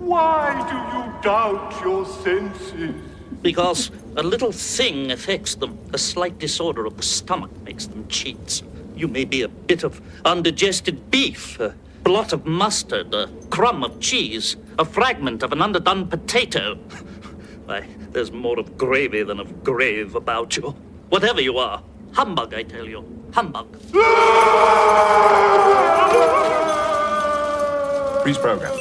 Why do you doubt your senses? Because a little thing affects them. A slight disorder of the stomach makes them cheats. You may be a bit of undigested beef, a blot of mustard, a crumb of cheese, a fragment of an underdone potato. Why, there's more of gravy than of grave about you. Whatever you are, humbug, I tell you. Humbug. Freeze program.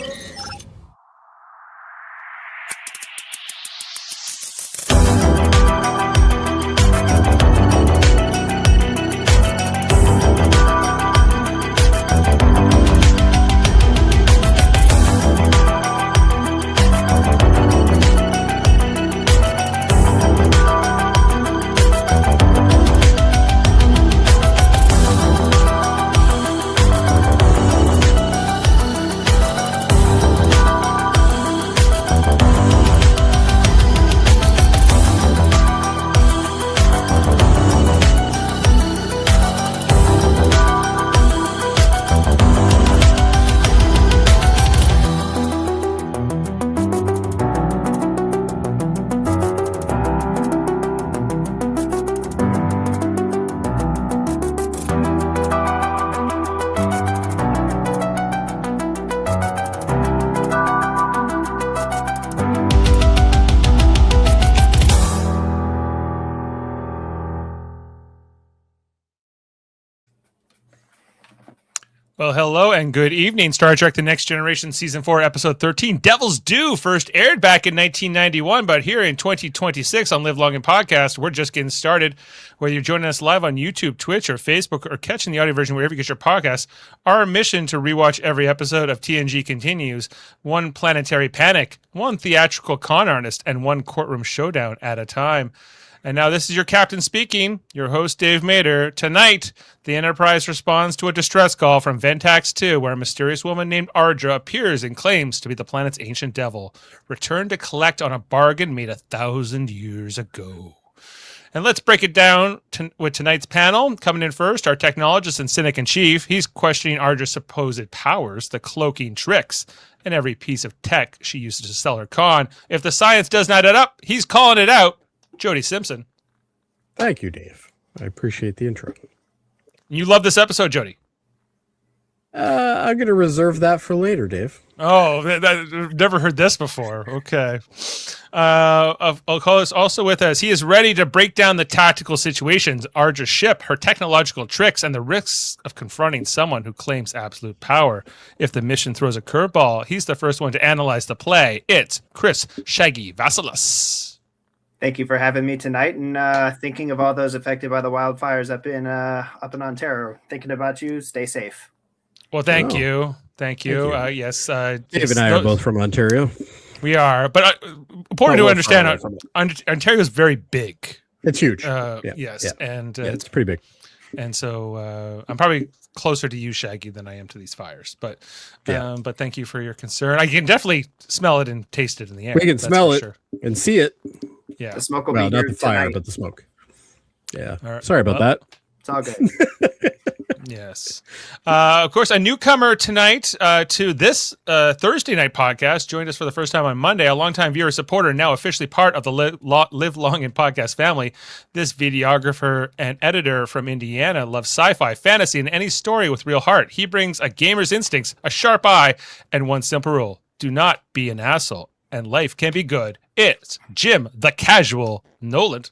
Well, hello and good evening. Star Trek The Next Generation Season 4, Episode 13, Devil's Due, first aired back in 1991, but here in 2026 on Live Long and Podcast, we're just getting started. Whether you're joining us live on YouTube, Twitch, or Facebook, or catching the audio version wherever you get your podcasts, our mission to rewatch every episode of TNG continues, one planetary panic, one theatrical con artist, and one courtroom showdown at a time. And now this is your captain speaking, your host, Dave Mader. Tonight, the Enterprise responds to a distress call from Ventax II, where a mysterious woman named Ardra appears and claims to be the planet's ancient devil, returned to collect on a bargain made 1,000 years ago. And let's break it down with tonight's panel. Coming in first, our technologist and cynic-in-chief. He's questioning Ardra's supposed powers, the cloaking tricks, and every piece of tech she uses to sell her con. If the science does not add up, he's calling it out. Jody Simpson. Thank you, Dave. I appreciate the intro. You love this episode, Jody. I'm going to reserve that for later, Dave. Oh, I've never heard this before. Okay. I'll call this also with us. He is ready to break down the tactical situations, Ardra's ship, her technological tricks, and the risks of confronting someone who claims absolute power. If the mission throws a curveball, he's the first one to analyze the play. It's Chris Shaggy Vasilas. Thank you for having me tonight, and thinking of all those affected by the wildfires up in Ontario. Thinking about you. Stay safe. Well, thank you. Yes, Dave and I are both from Ontario. We are, but important to understand, Ontario is very big. It's huge. Yes, and it's pretty big. And so I'm probably closer to you, Shaggy, than I am to these fires. But thank you for your concern. I can definitely smell it and taste it in the air. We can smell it and see it. Yeah, the smoke will be here not the fire, tonight. but the smoke. Yeah. Right. Sorry about that. It's all good. Yes. Of course, a newcomer tonight to this Thursday night podcast joined us for the first time on Monday, a longtime viewer supporter, now officially part of the Live Long and Podcast family. This videographer and editor from Indiana loves sci-fi, fantasy, and any story with real heart. He brings a gamer's instincts, a sharp eye, and one simple rule. Do not be an asshole, and life can be good. It's Jim, the casual Noland.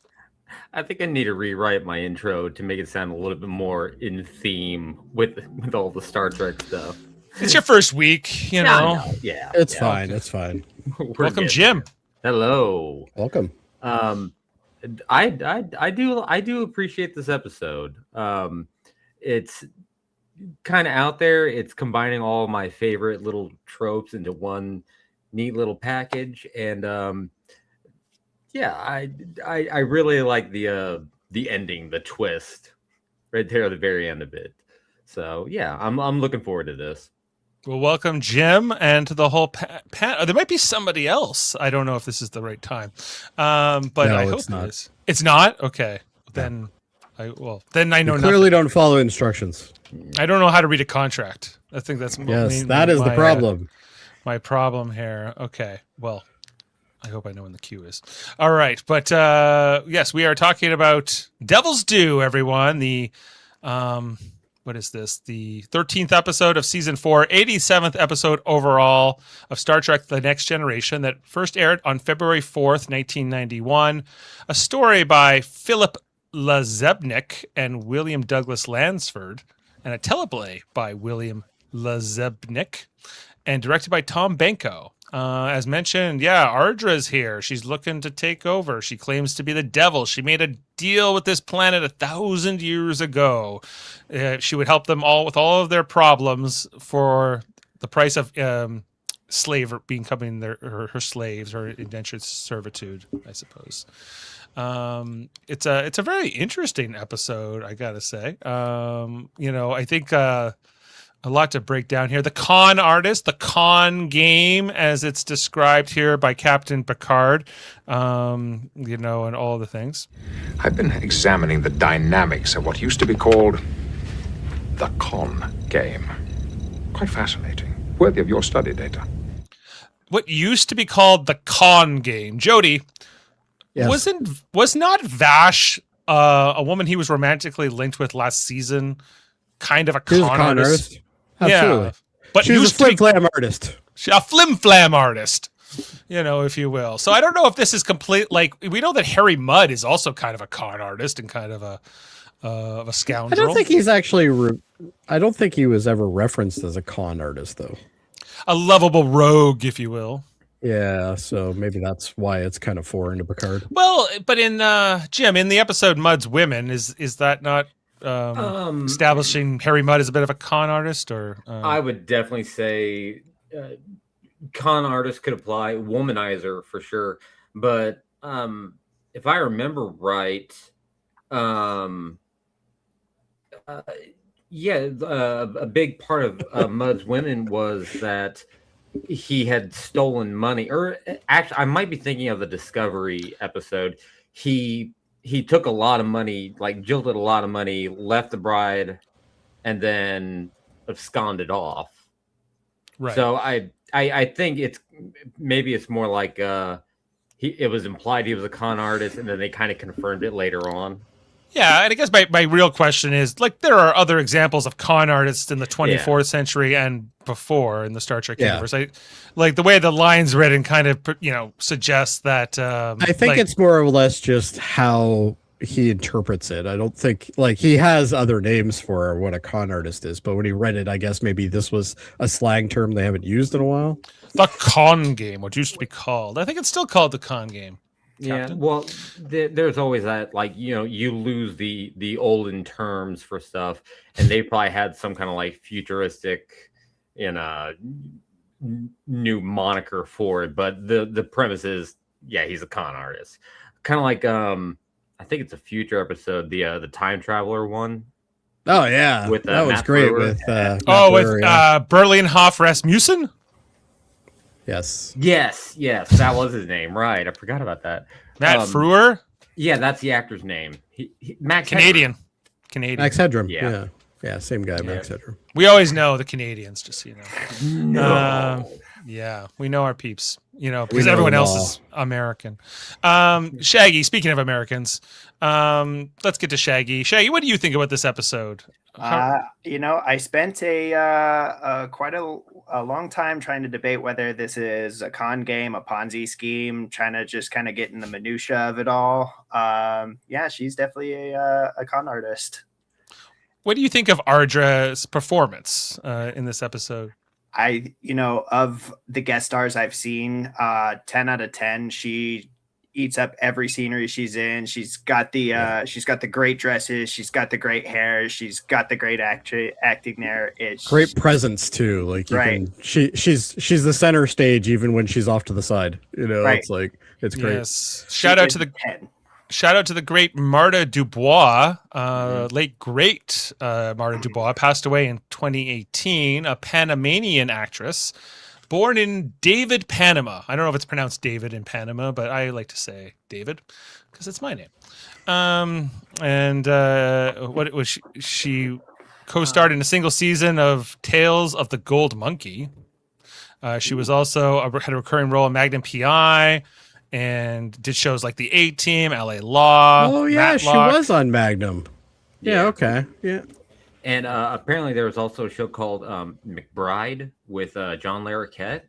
I think I need to rewrite my intro to make it sound a little bit more in theme with all the Star Trek stuff. It's your first week, you know. Yeah, it's fine. Okay. It's fine. Welcome, Jim. Hello. Welcome. I do appreciate this episode. It's kind of out there. It's combining all my favorite little tropes into one neat little package, and I really like the ending, the twist right there at the very end of it. So yeah, I'm looking forward to this. Well, welcome, Jim, and to the whole panel. There might be somebody else. I don't know if this is the right time, but no, I hope it is. It's not? Okay. Then I know clearly don't follow instructions. I don't know how to read a contract. I think that's that is the problem. my problem here. Okay, well, I hope I know when the cue is. All right, but yes, we are talking about Devil's Due, everyone. The what is this? The 13th episode of season 4, 87th episode overall of Star Trek: The Next Generation that first aired on February 4th, 1991. A story by Philip Lazebnik and William Douglas Lansford, and a teleplay by William Lazebnik, and directed by Tom Benko. As mentioned, Ardra's here. She's looking to take over. She claims to be the devil. She made a deal with this planet 1,000 years ago. She would help them all with all of their problems for the price of becoming her slaves, or indentured servitude, I suppose. It's a very interesting episode, I gotta say. I think a lot to break down here. The con artist, the con game, as it's described here by Captain Picard, and all the things. I've been examining the dynamics of what used to be called the con game. Quite fascinating. Worthy of your study, Data. What used to be called the con game. Jody, Yes. was not Vash a woman he was romantically linked with last season kind of a She was con a con artist? artist. Absolutely. Yeah, but She was a used to be flim-flam artist. a flim-flam artist, if you will. So I don't know if this is complete. Like, we know that Harry Mudd is also kind of a con artist and kind of a scoundrel. I don't think he's actually. I don't think he was ever referenced as a con artist, though. A lovable rogue, if you will. Yeah, so maybe that's why it's kind of foreign to Picard. Well, but in Jim, in the episode Mudd's Women, is that not establishing Harry Mudd as a bit of a con artist? Or I would definitely say con artist could apply, womanizer for sure. But if I remember right, a big part of Mudd's Women was that he had stolen money, or actually, I might be thinking of the Discovery episode. He took a lot of money, like jilted a lot of money, left the bride, and then absconded off. right. So I think it's more like it was implied he was a con artist, and then they kind of confirmed it later on. Yeah, and I guess my real question is, like, there are other examples of con artists in the 24th century and before in the Star Trek universe. I like the way the line's written kind of, suggests that. I think it's more or less just how he interprets it. I don't think, like, he has other names for what a con artist is, but when he read it, I guess maybe this was a slang term they haven't used in a while. the con game, what used to be called. I think it's still called the con game. Captain. Yeah, well, there's always that, like, you lose the olden terms for stuff, and they probably had some kind of like futuristic, new moniker for it. But the premise is, he's a con artist, kind of like I think it's a future episode, the time traveler one. Oh yeah, with that was Matt great. Frewer. With Matt with Frewer, yeah. Berlinhoff Rasmussen. Yes, that was his name. Right, I forgot about that. Matt Frewer. Yeah, that's the actor's name. Max Canadian. Max Headroom. Yeah. Yeah, same guy, Max Headroom. We always know the Canadians, just so you know. No. Yeah, we know our peeps, because everyone else is American. Shaggy, speaking of Americans, let's get to Shaggy. Shaggy, what do you think about this episode? I spent quite a long time trying to debate whether this is a con game, a Ponzi scheme, trying to just kind of get in the minutia of it all. She's definitely a con artist. What do you think of Ardra's performance in this episode? Of the guest stars I've seen, 10 out of 10. She eats up every scenery she's in. She's got the great dresses. She's got the great hair. She's got the great acting there. It's great presence too. Like she's the center stage even when she's off to the side. It's like it's great. Yes. Shout out to the great Marta Dubois, late great Marta Dubois, passed away in 2018, a Panamanian actress, born in David, Panama. I don't know if it's pronounced David in Panama, but I like to say David because it's my name. What was she co-starred in a single season of Tales of the Gold Monkey. She was also had a recurring role in Magnum PI, and did shows like the A-Team, LA Law. Oh yeah, she Matlock. was on Magnum. Yeah. Okay. Yeah. And apparently there was also a show called McBride with John Larroquette.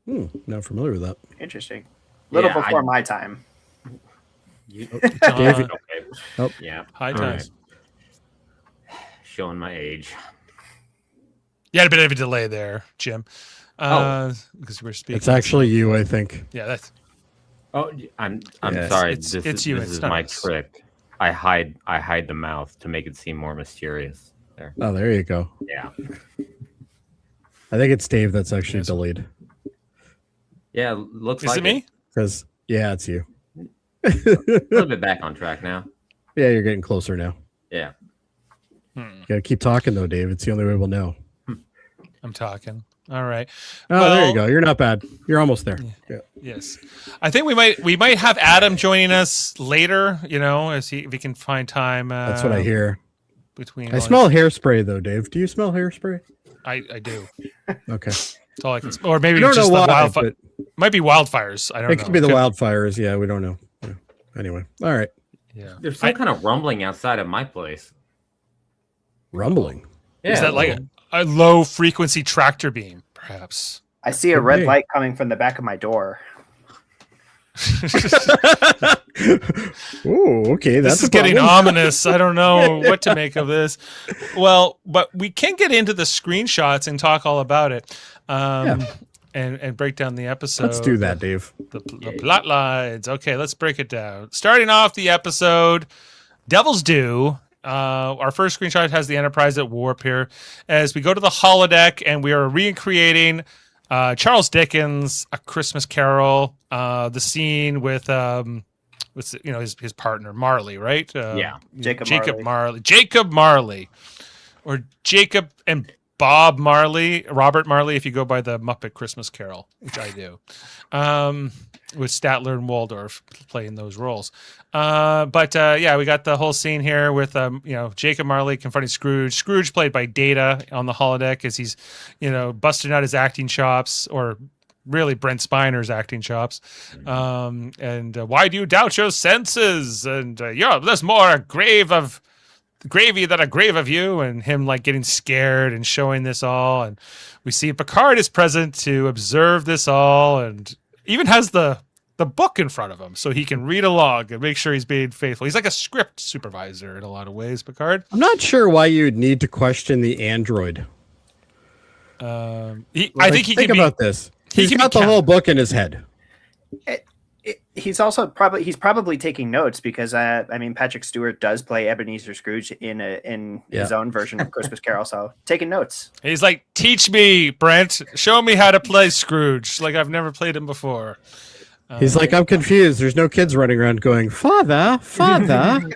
Not familiar with that. Interesting. Little Yeah, before my time. John- Okay. Oh. Yeah. High All times. right. Showing my age. You had a bit of a delay there, Jim. Because we're speaking. It's actually you, I think. Yeah, that's Oh, I'm Yes, sorry. it's This you, is it's my not us. trick. I hide the mouth to make it seem more mysterious. There. Oh, there you go. Yeah. I think it's Dave that's actually delayed. Yeah. Looks Is like it me? Because it's you. A little bit back on track now. Yeah, you're getting closer now. Yeah. You gotta keep talking though, Dave. It's the only way we'll know. I'm talking. All right. Oh, Well, there you go. You're not bad. You're almost there. Yeah. Yes, I think we might have Adam joining us later. You know, if he can find time. That's what I hear. Between I all smell hairspray though, Dave. Do you smell hairspray? I do. Okay. That's all I can. Or maybe I don't it's just know the why, wildfire. but Might be wildfires. I don't know. it could be the wildfires. Yeah, we don't know. Yeah. Anyway, all right. Yeah. There's some kind of rumbling outside of my place. Rumbling. Yeah. Is that like a low frequency tractor beam, perhaps? I see a Could red be. light coming from the back of my door. Ooh, okay. That's This is a getting problem. ominous. I don't know what to make of this. Well, but we can get into the screenshots and talk all about it, and break down the episode. Let's do that, Dave. The plot lines. Okay, let's break it down. Starting off the episode, Devil's Due. Our first screenshot has the Enterprise at warp here, as we go to the holodeck and we are recreating Charles Dickens' A Christmas Carol. The scene with his partner Marley, right? Jacob Marley, Jacob Marley, or Jacob and Bob Marley, Robert Marley, if you go by the Muppet Christmas Carol, which I do, with Statler and Waldorf playing those roles. We got the whole scene here with Jacob Marley confronting Scrooge. Scrooge played by Data on the holodeck as he's busting out his acting chops, or really Brent Spiner's acting chops. Why do you doubt your senses? And there's more a gravy than a grave of you, and him like getting scared and showing this all. And we see Picard is present to observe this all, and even has the book in front of him so he can read along and make sure he's being faithful. He's like a script supervisor in a lot of ways, Picard. I'm not sure why you'd need to question the android. I think he think can about be, this. he He's can got be the whole book in his head. He's also probably taking notes because Patrick Stewart does play Ebenezer Scrooge in his own version of Christmas Carol, so taking notes. He's like, teach me, Brent. Show me how to play Scrooge. Like I've never played him before. He's like, I'm confused. There's no kids running around going, Father, Father.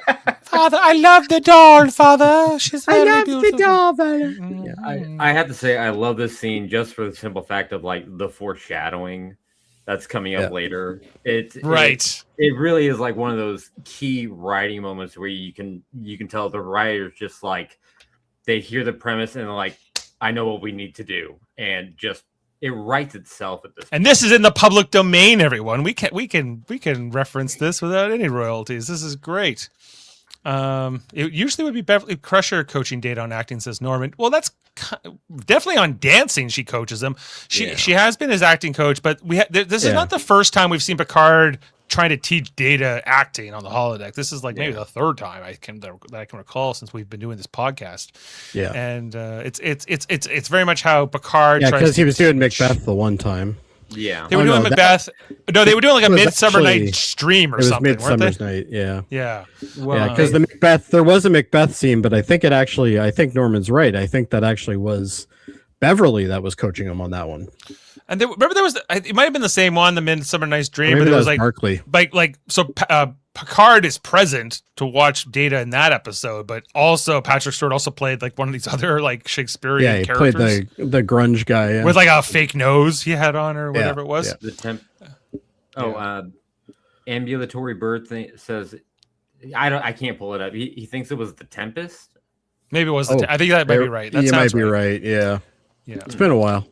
Father, I love the doll, Father. She's very I love beautiful. the doll, Father. I have to say I love this scene just for the simple fact of like the foreshadowing that's coming up later. It really is like one of those key writing moments where you can tell the writers just like they hear the premise and like, I know what we need to do, and just it writes itself at this point. And this is in the public domain, everyone. We can reference this without any royalties. This is great. It usually would be Beverly Crusher coaching Data on acting, says Norman. Well, that's definitely on dancing. She coaches them. She has been his acting coach, but this is not the first time we've seen Picard trying to teach Data acting on the holodeck. This is like maybe the third time I can recall since we've been doing this podcast. Yeah, and it's very much how Picard. Yeah, because he was doing Macbeth the one time. Yeah, they were doing Macbeth. They were doing like a Midsummer Night's Dream or something. Midsummer's Night. Yeah. Well, because the Macbeth, there was a Macbeth scene, but I think Norman's right. I think that actually was Beverly that was coaching him on that one. And remember there was it might have been the same one, the Midsummer Night's Dream, but it was like Barkley. Picard is present to watch Data in that episode, but also Patrick Stewart also played like one of these other like Shakespearean characters. Played the grunge guy with like a fake nose he had on or whatever it was. Ambulatory Bird thing says I can't pull it up. He thinks it was the Tempest. Maybe it was. I think that might be right. That you might be right. right. Yeah. It's been a while.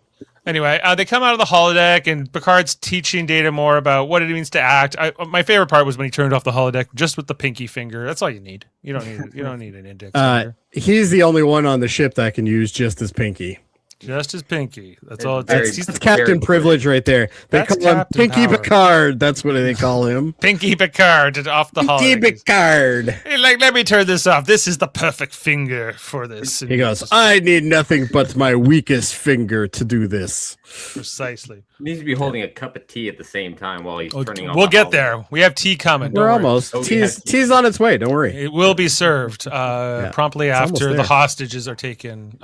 Anyway, they come out of the holodeck, and Picard's teaching Data more about what it means to act. My favorite part was when he turned off the holodeck just with the pinky finger. That's all you need. You don't need an index finger. He's the only one on the ship that can use just his pinky. Just his pinky. That's all. That's Captain Privilege right there. They call him Pinky Power. Picard. That's what they call him. Pinky Picard off the holodeck. Pinky Picard. Hey, let me turn this off. This is the perfect finger for this. He goes, I need nothing but my weakest finger to do this. Precisely. He needs to be holding a cup of tea at the same time while he's turning on. We'll get there. We have tea coming. We're almost. Tea's on its way. Don't worry. It will be served promptly after the hostages are taken.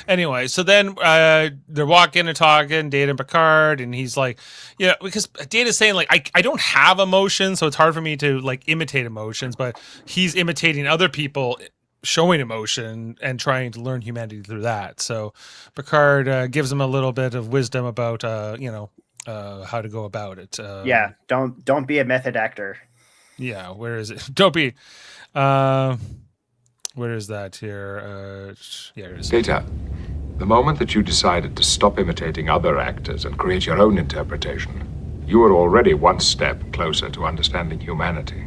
Anyway, so then they're walking and talking, Data and Picard, and he's like, because Data's saying like, I don't have emotions, so it's hard for me to like imitate emotions, but he's imitating other people showing emotion and trying to learn humanity through that. So Picard gives him a little bit of wisdom about how to go about it. Don't be a method actor. Yeah, where is it? Don't be. Where is that here? Here it is. Data, the moment that you decided to stop imitating other actors and create your own interpretation, you were already one step closer to understanding humanity.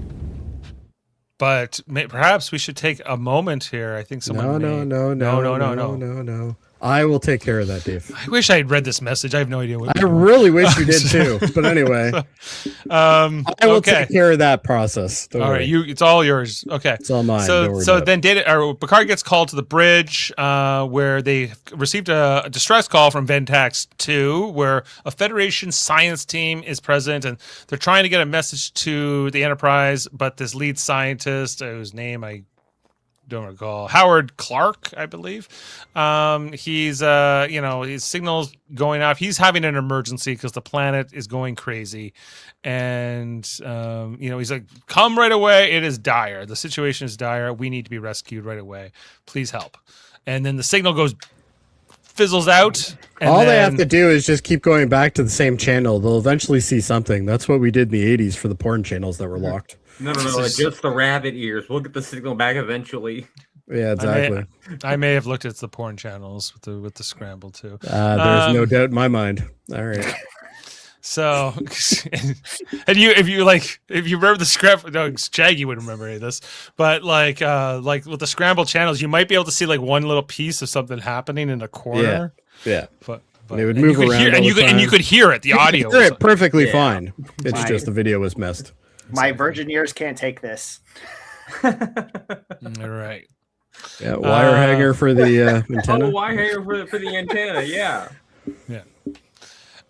But perhaps we should take a moment here. I think someone. No. I will take care of that, Dave. I wish I had read this message. I have no idea what. I really wish you did too. But anyway, I will take care of that process. Don't worry. Right, it's all yours. Okay, it's all mine. So then Picard gets called to the bridge where they received a distress call from Ventax II, where a Federation science team is present, and they're trying to get a message to the Enterprise, but this lead scientist, whose name I don't recall, Howard Clark, I believe. He's his signal's going off. He's having an emergency because the planet is going crazy, and he's like, "Come right away! It is dire. The situation is dire. We need to be rescued right away. Please help." And then the signal fizzles out. And all they have to do is just keep going back to the same channel. They'll eventually see something. That's what we did in the 80s for the porn channels that were locked. No, just the rabbit ears. We'll get the signal back eventually. Yeah, exactly. I may have looked at the porn channels with the scramble too. There's no doubt in my mind. All right. So, and if you remember the scramble, no, Shaggy wouldn't remember any of this, but like with the scramble channels, you might be able to see like one little piece of something happening in the corner. Yeah. But they would move around, and you could hear it. The audio. Hear it perfectly fine. It's just the video was messed. My virgin ears can't take this. All right. Yeah, wire hanger for the antenna. Oh, wire hanger for the antenna. Yeah. Yeah.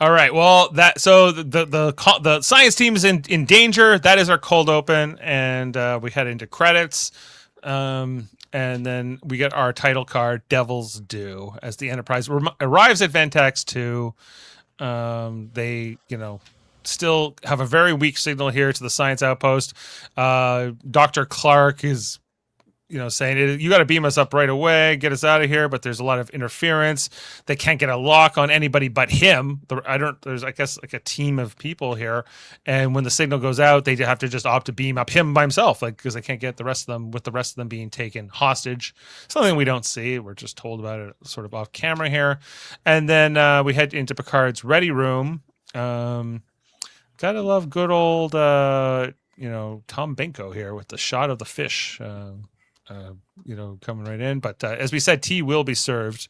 All right. Well, the science team is in danger. That is our cold open, and we head into credits. And then we get our title card, Devil's Due, as the Enterprise arrives at Ventax II. They, still have a very weak signal here to the science outpost. Dr. Clark is, saying, you got to beam us up right away, get us out of here. But there's a lot of interference. They can't get a lock on anybody but him. There's, I guess, like a team of people here. And when the signal goes out, they have to just opt to beam up him by himself, because they can't get the rest of them, with the rest of them being taken hostage. Something we don't see. We're just told about it sort of off camera here. And then we head into Picard's ready room. Gotta love good old, Tom Benko here with the shot of the fish, coming right in. But as we said, tea will be served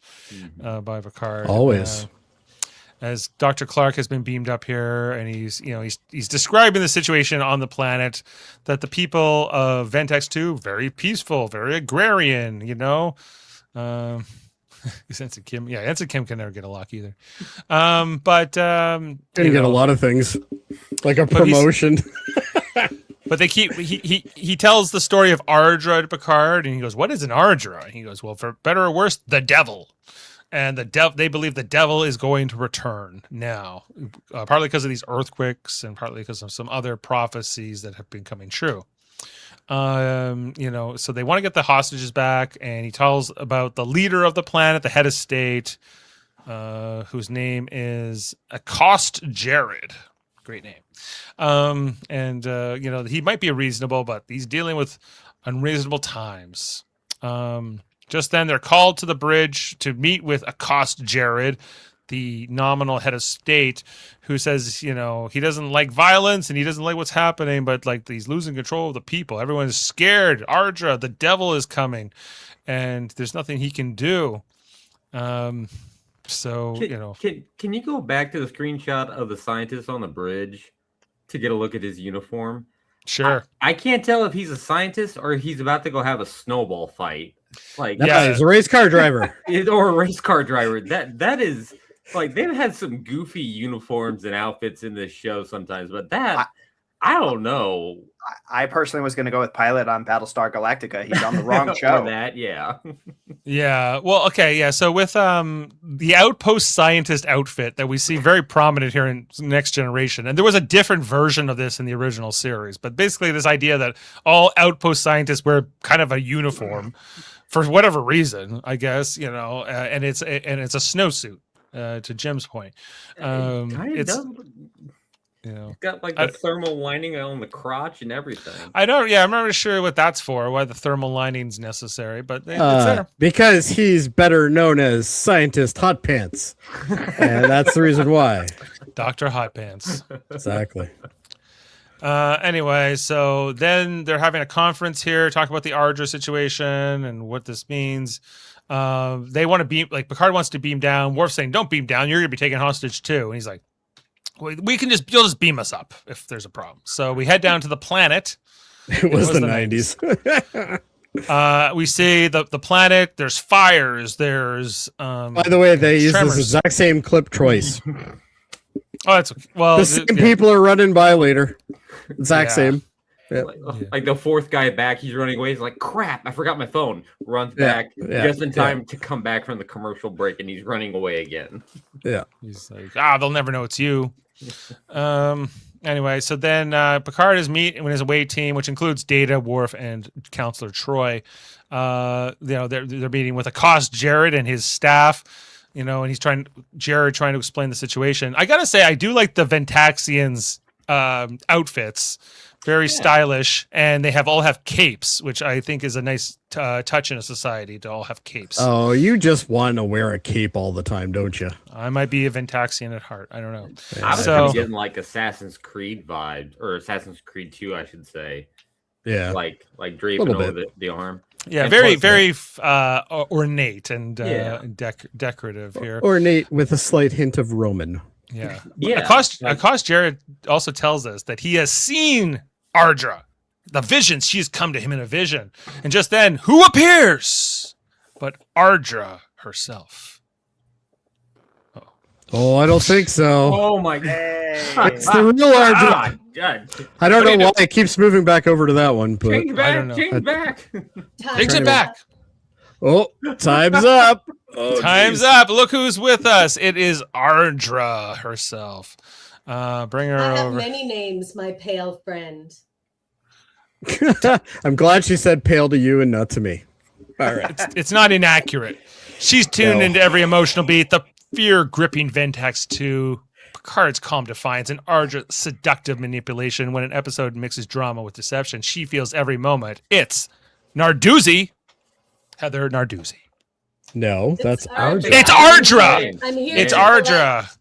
by Picard. Always. As Dr. Clark has been beamed up here, and he's describing the situation on the planet, that the people of Ventax II, very peaceful, very agrarian, Ensign Kim. Yeah, Ensign Kim can never get a lock either. But can get a lot of things, like a promotion. But they he tells the story of Ardra to Picard, and he goes, "What is an Ardra?" And he goes, "Well, for better or worse, the devil." And they believe the devil is going to return now, partly because of these earthquakes, and partly because of some other prophecies that have been coming true. So they want to get the hostages back, and he tells about the leader of the planet, the head of state, whose name is Accost Jared. Great name. He might be reasonable, but he's dealing with unreasonable times. Just then they're called to the bridge to meet with Accost Jared, the nominal head of state, who says, he doesn't like violence and he doesn't like what's happening, but like he's losing control of the people. Everyone is scared. Ardra, the devil is coming, and there's nothing he can do. Can you go back to the screenshot of the scientist on the bridge to get a look at his uniform? Sure. I can't tell if he's a scientist or he's about to go have a snowball fight. Like, he's a race car driver. Or a race car driver. That is like, they've had some goofy uniforms and outfits in this show sometimes, but I don't know. I personally was going to go with Pilot on Battlestar Galactica. He's on the wrong show. Yeah. Yeah. Well, okay. Yeah. So with the outpost scientist outfit that we see very prominent here in Next Generation, and there was a different version of this in the original series, but basically this idea that all outpost scientists wear kind of a uniform for whatever reason, I guess, and it's a snowsuit. To Jim's point, it's got like the thermal lining on the crotch and everything. I don't. Yeah, I'm not sure what that's for. Why the thermal lining's necessary, but it's there because he's better known as Scientist Hot Pants, and that's the reason why. Dr. Hot Pants. Exactly. Anyway, so then they're having a conference here, talk about the Ardra situation and what this means. They want to beam, like Picard wants to beam down. Worf's saying, "Don't beam down. You're going to be taken hostage too." And he's like, "We can you'll just beam us up if there's a problem." So we head down to the planet. It was the 90s. We see the planet. There's fires. There's by the way, they use this exact same clip twice. Oh, that's well. The same people are running by later. Exact same. Yep. Like the fourth guy back, he's running away. He's like, "Crap! I forgot my phone." Runs back just in time to come back from the commercial break, and he's running away again. Yeah, he's like, "They'll never know it's you." Anyway, so then Picard is meeting with his away team, which includes Data, Worf, and Counselor Troy. They're meeting with Accost Jared and his staff. And he's trying to explain the situation. I gotta say, I do like the Ventaxians' outfits. Very stylish, and they all have capes, which I think is a nice touch in a society to all have capes. Oh, you just want to wear a cape all the time, don't you? I might be a Ventaxian at heart. I don't know. I was kind of getting like Assassin's Creed vibe, or Assassin's Creed 2, I should say. Yeah, like draping over the arm. Yeah, very ornate and decorative here. Ornate with a slight hint of Roman. Yeah. Accost Jared also tells us that he has seen Ardra, the visions. She's come to him in a vision. And just then, who appears but Ardra herself? Oh, I don't think so. Oh my god. It's the real Ardra. God. I don't know why it keeps moving back over to that one, but change back, I don't know. Change back. Takes it back. Oh, time's up. Time's up. Look who's with us. It is Ardra herself. Bring her over. I have many names, my pale friend. I'm glad she said pale to you and not to me. All right. It's not inaccurate. She's tuned into every emotional beat. The fear-gripping Ventax II, Picard's calm defiance, and Ardra's seductive manipulation. When an episode mixes drama with deception, she feels every moment. It's Narduzzi. Heather Narduzzi. No, that's Ardra. It's Ardra. I'm here. It's Ardra.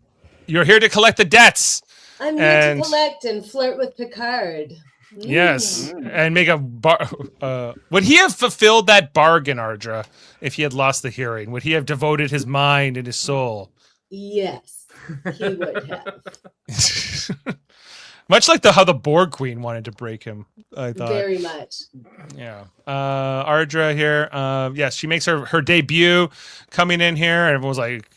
You're here to collect the debts. I'm here to collect and flirt with Picard. Yes, and make a would he have fulfilled that bargain, Ardra, if he had lost the hearing? Would he have devoted his mind and his soul? Yes, he would have. Much like how the Borg Queen wanted to break him, I thought. Very much. Yeah. Ardra here. Yes, she makes her debut coming in here, and everyone's like,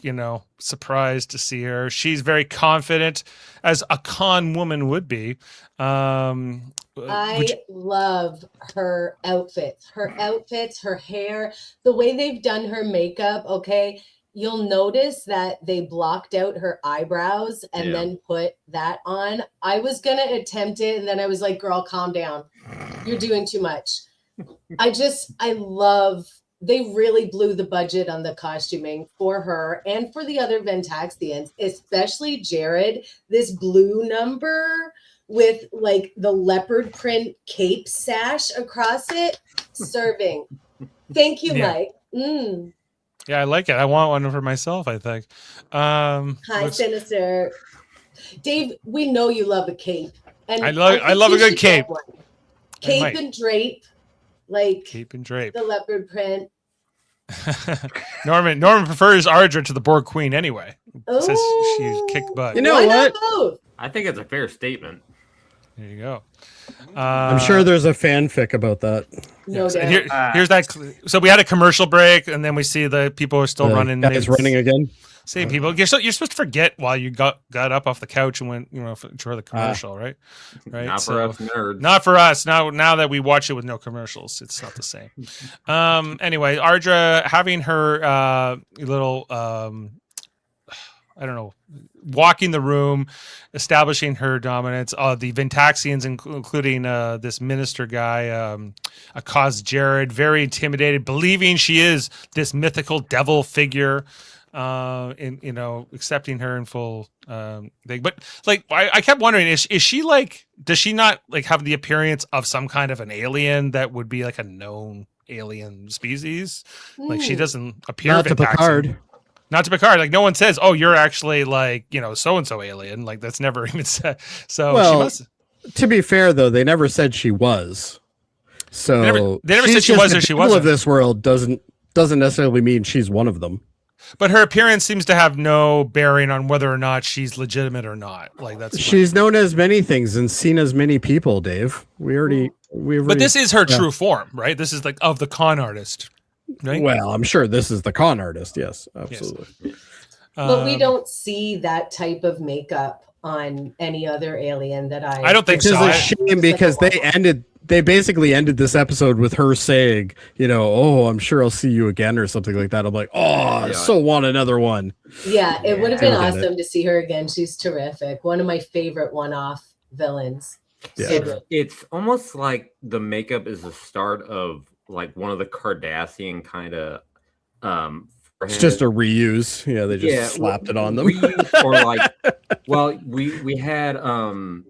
surprised to see her. She's very confident, as a con woman would be. I love her outfits. Her hair, the way they've done her makeup, okay? You'll notice that they blocked out her eyebrows and then put that on. I was going to attempt it, and then I was like, girl, calm down. You're doing too much. I love, they really blew the budget on the costuming for her and for the other Ventaxians, especially Jared. This blue number with like the leopard print cape sash across it, serving. Thank you, Mike. Yeah, I like it. I want one for myself, I think. Hi, Sinister. Dave, we know you love a cape. And I love a good cape. Cape and drape. Like cape and drape. The leopard print. Norman prefers Ardra to the Borg Queen anyway. Says she kicked butt. You know what? I think it's a fair statement. There you go. I'm sure there's a fanfic about that. No doubt. Here's that. So we had a commercial break, and then we see the people are still running. Guys running again. Same people. You're supposed to forget while you got up off the couch and went, for the commercial, right? Not for us nerds. Not for us. Now that we watch it with no commercials, it's not the same. Anyway, Ardra having her little I don't know, walking the room, establishing her dominance. The Ventaxians, including this minister guy, accost Jared, very intimidated, believing she is this mythical devil figure, accepting her in full thing. But like, I kept wondering, is she like, does she not like have the appearance of some kind of an alien that would be like a known alien species? Like she doesn't appear not to Picard. Not to Picard. Like no one says, "Oh, you're actually like so and so alien." Like that's never even said. So she must. To be fair, though, they never said she was. So they never said she was or she wasn't. Of this world doesn't necessarily mean she's one of them. But her appearance seems to have no bearing on whether or not she's legitimate or not. Like she's known as many things and seen as many people, Dave. But this is her true form, right? This is like of the con artist. Right? Well, I'm sure this is the con artist. Yes, absolutely. Yes. But we don't see that type of makeup on any other alien that I don't think so. It's a shame because they basically ended this episode with her saying, "Oh, I'm sure I'll see you again" or something like that. I'm like, I so want another one. Yeah, it would have been awesome to see her again. She's terrific. One of my favorite one-off villains. Yeah. It's almost like the makeup is the start of like one of the Cardassian kind of it's just a reuse. Yeah, they just slapped it on them. Or like we had the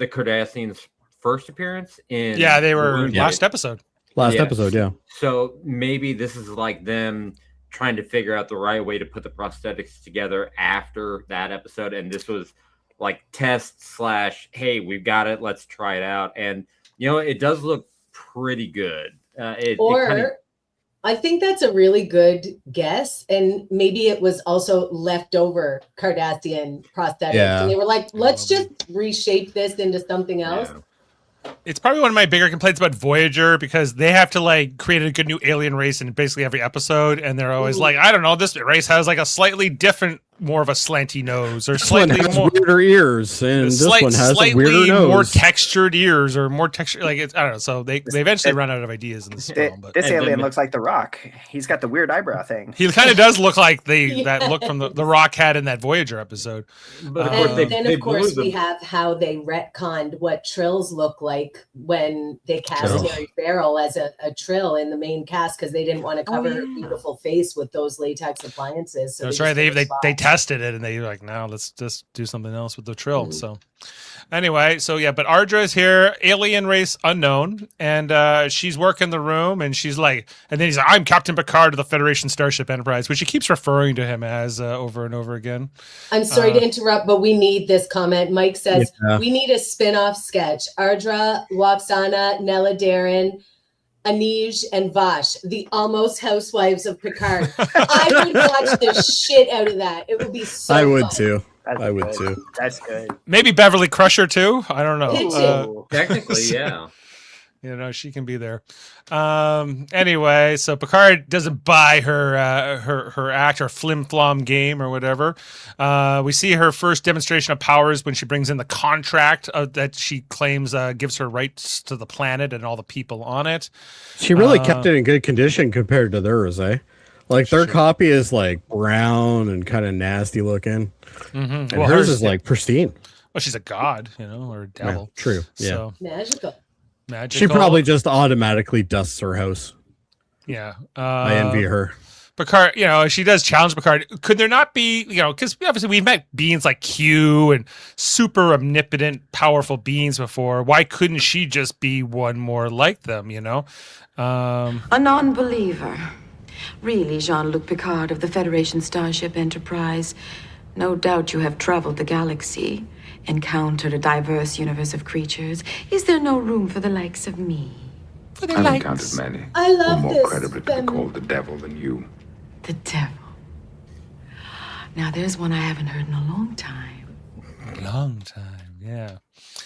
Cardassians' first appearance in they were last episode. Episode, yeah. So maybe this is like them trying to figure out the right way to put the prosthetics together after that episode, and this was like test / hey, we've got it, let's try it out. And it does look pretty good. I think that's a really good guess, and maybe it was also leftover Cardassian prosthetics, and they were like, let's just reshape this into something else. It's probably one of my bigger complaints about Voyager because they have to like create a good new alien race in basically every episode, and they're always like, I don't know, this race has like a slightly different, more of a slanty nose, or slightly more weirder ears, and this one has a weirder nose. More textured ears, or more texture. Like it's, I don't know. So they eventually run out of ideas in this film. But this alien looks like The Rock. He's got the weird eyebrow thing. He kind of does look like that look from the Rock had in that Voyager episode. But of course, we have how they retconned what Trills look like when they cast Terry Farrell as a Trill in the main cast because they didn't want to cover her beautiful face with those latex appliances. So that's right. They tested it and they were like, no, let's just do something else with the Trill. So anyway, but Ardra is here, alien race unknown, and she's working the room, and she's like, and then he's like, I'm Captain Picard of the Federation Starship Enterprise, which she keeps referring to him as over and over again. I'm sorry to interrupt, but we need this comment. Mike says we need a spin-off sketch. Ardra, Waxana, Nella Darren, Anij, and Vash, the almost housewives of Picard. I would watch the shit out of that. It would be so I would fun. too. I would too. That's good. Maybe Beverly Crusher too. I don't know. Technically, yeah. She can be there. Anyway, so Picard doesn't buy her act, her flim-flom game or whatever. We see her first demonstration of powers when she brings in the contract that she claims gives her rights to the planet and all the people on it. She really kept it in good condition compared to theirs, eh? Like their copy is like brown and kind of nasty looking, and hers is like pristine. Well, she's a god, or a devil. Yeah, true. So, Magical. She probably just automatically dusts her house. Yeah. I envy her. Picard, she does challenge Picard. Could there not be, because obviously we've met beings like Q and super omnipotent, powerful beings before. Why couldn't she just be one more like them, A non-believer. Really, Jean-Luc Picard of the Federation Starship Enterprise. No doubt you have traveled the galaxy, encountered a diverse universe of creatures. Is there no room for the likes of me? For the I've likes. encountered many. I love who more this credibly to be called the devil than you. The devil. Now, there's one I haven't heard in a long time. Long time, yeah.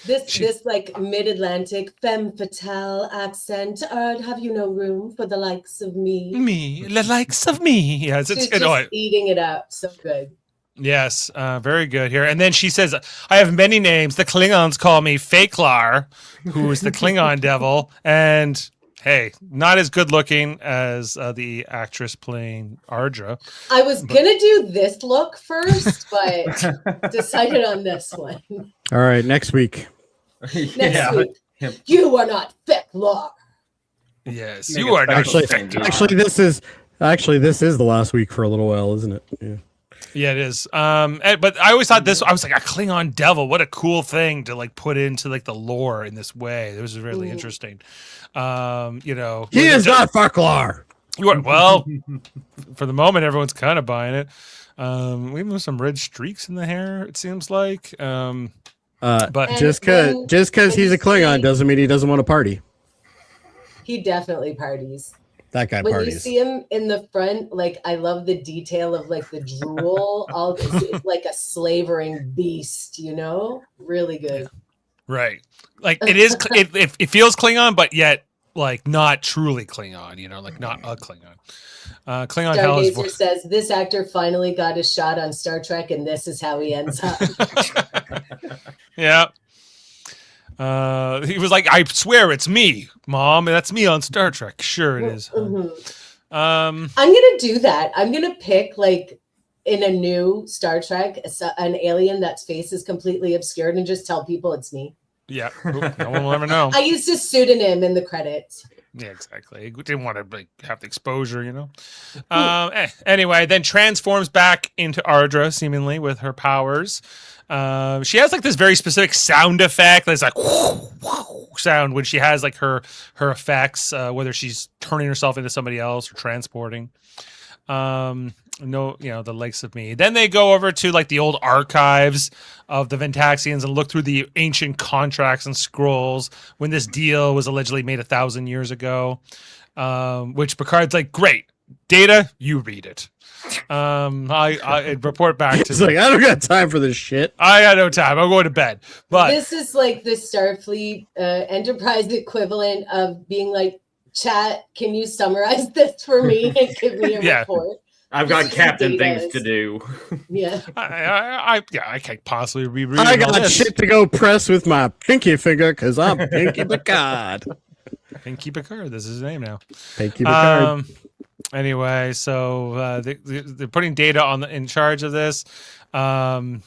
This like mid-Atlantic femme fatale accent. Have you no room for the likes of me? Me, the likes of me. Yes, She's it's just eating it up. So good. Yes, very good here. And then she says, I have many names. The Klingons call me Faklar, who is the Klingon devil. And hey, not as good looking as the actress playing Ardra. I was gonna do this look first, but decided on this one. All right, next week. Next week. You are not Faklar. Yes, Make you a are not. special Actually, this is the last week for a little while, isn't it? Yeah. Yeah, it is. But I always thought this. I was like, a Klingon devil. What a cool thing to like put into like the lore in this way. It was really interesting. You know, He is not Faklar. You are, well, for the moment, everyone's kind of buying it. We have some red streaks in the hair. It seems like. But just because he's a Klingon doesn't mean he doesn't want to party. He definitely parties. That guy When parties. you see him in the front, like I love the detail of like the drool. It's like a slavering beast, you know? Really good. right, like it is. It feels Klingon, but yet like not truly Klingon. You know, like not a Klingon. Klingon hell is. Stargazer says this actor finally got his shot on Star Trek, and this is how he ends up. Yeah. He was like, I swear it's me, Mom. That's me on Star Trek. Sure it is. I'm gonna do that. I'm gonna pick like in a new Star Trek an alien that's face is completely obscured and just tell people it's me. Yeah. Oop, no one will ever know. I used a pseudonym in the credits. Yeah, exactly. We didn't want to like have the exposure, you know. Anyway, then transforms back into Ardra, seemingly with her powers. She has like this very specific sound effect. That's like whoo, whoo, sound when she has like her effects, whether she's turning herself into somebody else or transporting. No, you know, the likes of me. Then they go over to like the old archives of the Ventaxians and look through the ancient contracts and scrolls when this deal was allegedly made 1,000 years ago. Which Picard's like, great, Data, you read it. I report back to. It's like I don't got time for this shit. I got no time. I'm going to bed. But this is like the Starfleet Enterprise equivalent of being like, chat, can you summarize this for me and give me a report? I've got captain things to do. Yeah. I can't possibly be reading. I got all this. shit to go press with my pinky finger because I'm Pinky Picard. Pinky Picard. This is his name now. Pinky Picard. Anyway, so they're putting Data in charge of this. Is there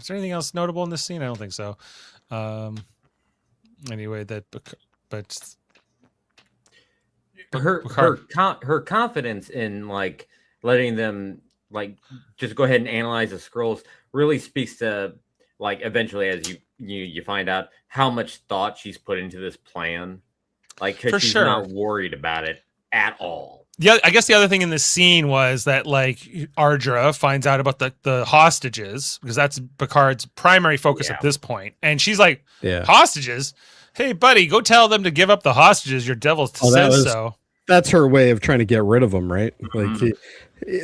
anything else notable in this scene? I don't think so. Anyway, but her confidence in like letting them like just go ahead and analyze the scrolls really speaks to like eventually as you find out how much thought she's put into this plan, like because she's not worried about it at all. Yeah, I guess the other thing in this scene was that like Ardra finds out about the hostages because that's Picard's primary focus at this point, and she's like, hostages? Hey, buddy, go tell them to give up the hostages. Your devil says so. That's her way of trying to get rid of them, right? Like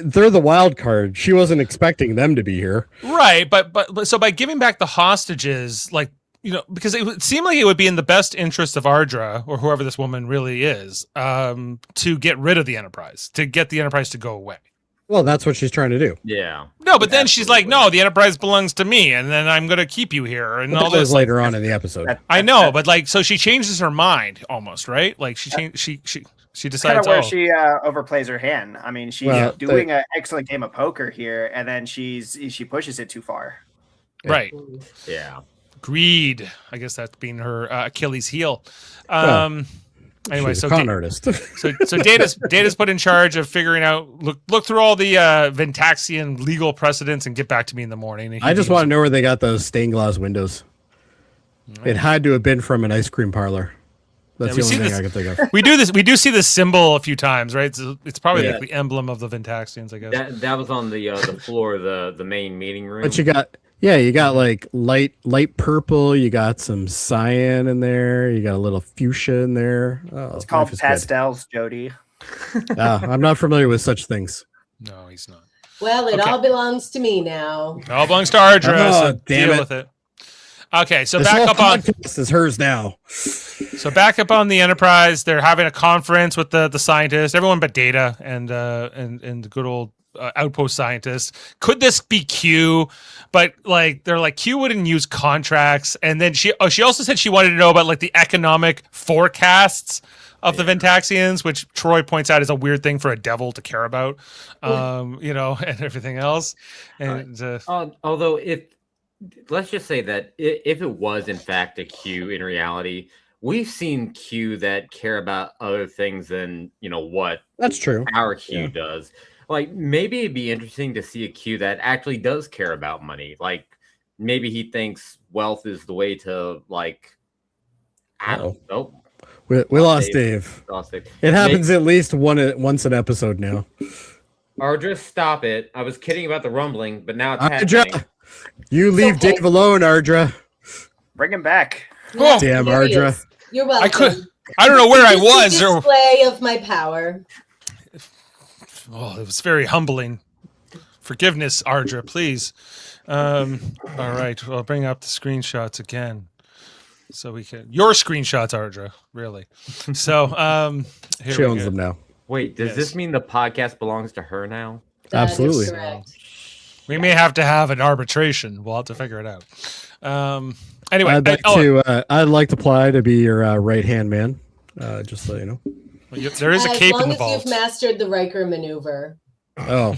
they're the wild card. She wasn't expecting them to be here, right? But so by giving back the hostages, like you know, because it would seem like it would be in the best interest of Ardra or whoever this woman really is, to get rid of the Enterprise, to get the Enterprise to go away. Well, that's what she's trying to do. Yeah. No, but then she's like, no, the Enterprise belongs to me, and then I'm going to keep you here. And all this later on in the episode. I know, but like, so she changes her mind almost, right? Like she decides kind of where she overplays her hand. I mean, she's doing an excellent game of poker here, and then she pushes it too far. Right. Yeah. Greed. I guess that's being her Achilles heel. Anyway, so con artist. so Data's put in charge of figuring out look through all the Ventaxian legal precedents and get back to me in the morning. I just want to know where they got those stained glass windows. It had to have been from an ice cream parlor. That's Yeah, the we only see thing this- I can think of. We do see this symbol a few times, right? It's probably Yeah. like the emblem of the Ventaxians, I guess. That was on the floor of the main meeting room. But you got like light purple. You got some cyan in there. You got a little fuchsia in there. Oh, It's called life is good. pastels, Jody. I'm not familiar with such things. No, he's not. Well, it Okay. all belongs to me now. It all belongs to Ardra, Oh, so damn deal it. with it. Okay, so This back whole up on podcast is hers now. the Enterprise. They're having a conference with the scientists, everyone but Data and the good old outpost scientists. Could this be Q? But like they're like Q wouldn't use contracts, and then she also said she wanted to know about like the economic forecasts of the Ventaxians, which Troy points out is a weird thing for a devil to care about, and everything else. And Although let's just say that if it was in fact a Q in reality, we've seen Q that care about other things than what That's true. our Q does. Like maybe it'd be interesting to see a Q that actually does care about money. Like maybe he thinks wealth is the way to like. I don't know. We lost Dave. It happens at least once an episode now. Ardra, stop it! I was kidding about the rumbling, but now it's Ardra, happening. you leave okay. Dave alone, Ardra. Bring him back. Yeah, Damn, here he Ardra. is. You're welcome. I don't know where I This is was. a Or, display of my power. it was very humbling. Forgiveness, Ardra, please. All right, I'll bring up the screenshots again. So we can your screenshots, Ardra, really. So here She we owns go. them now. Wait, does this mean the podcast belongs to her now? That is Absolutely. correct. We may have to have an arbitration. We'll have to figure it out. Anyway, I'd like to apply to be your right hand man. Just so you know. there is a As cape long as involved. you've mastered the Riker maneuver. Oh,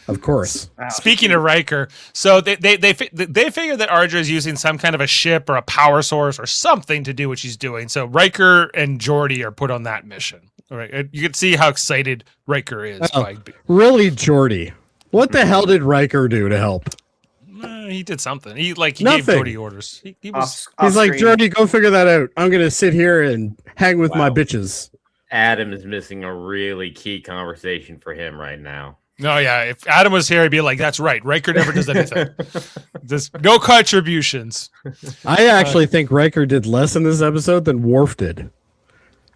of course. Speaking of Riker, so they figure that Ardra is using some kind of a ship or a power source or something to do what she's doing. So Riker and Jody are put on that mission. All right, you can see how excited Riker is. Really, Jordy? What the hell did Riker do to help? He did something. He gave Nothing. Jody orders. He was. He's like, Jordy, go figure that out. I'm gonna sit here and hang with my bitches. Adam is missing a really key conversation for him right now. No, yeah. If Adam was here, he'd be like, "That's right. Riker never does anything. There's no contributions." I actually think Riker did less in this episode than Worf did,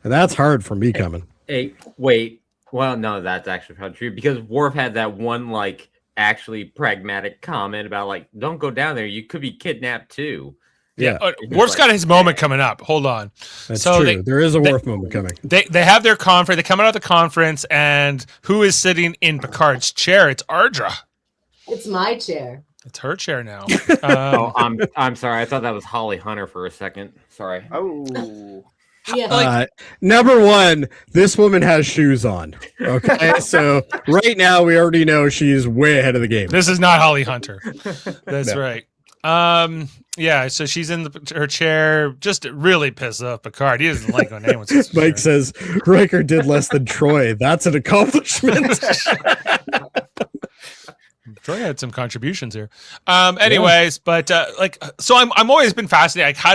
and that's hard for me coming. Hey, wait. Well, no, that's actually probably true because Worf had that one like actually pragmatic comment about like, don't go down there. You could be kidnapped too. Yeah, Worf's got his moment coming up. Hold on. That's So true. There is a Worf moment coming. They have their conference. They come out of the conference, and who is sitting in Picard's chair? It's Ardra. It's my chair. It's her chair now. I'm sorry. I thought that was Holly Hunter for a second. Sorry. Oh. Yeah. Number one, this woman has shoes on. Okay, so right now we already know she's way ahead of the game. This is not Holly Hunter. That's No. right. Yeah, so she's in her chair, just really pissed off Picard. He doesn't like when anyone says Mike says Riker did less than Troy. That's an accomplishment. Troy had some contributions here. Anyways, but so I'm always been fascinated. Like, how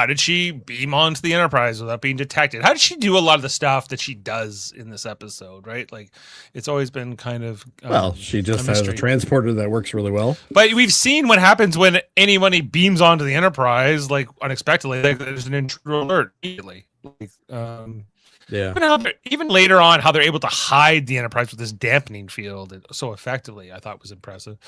did she beam onto the Enterprise without being detected? How did she do a lot of the stuff that she does in this episode? Right, like it's always been kind of Well, she just has a mystery. transporter that works really well. But we've seen what happens when anyone beams onto the Enterprise, like unexpectedly. Like, there's an intruder alert immediately. Like, Yeah. even later on, how they're able to hide the Enterprise with this dampening field so effectively, I thought was impressive.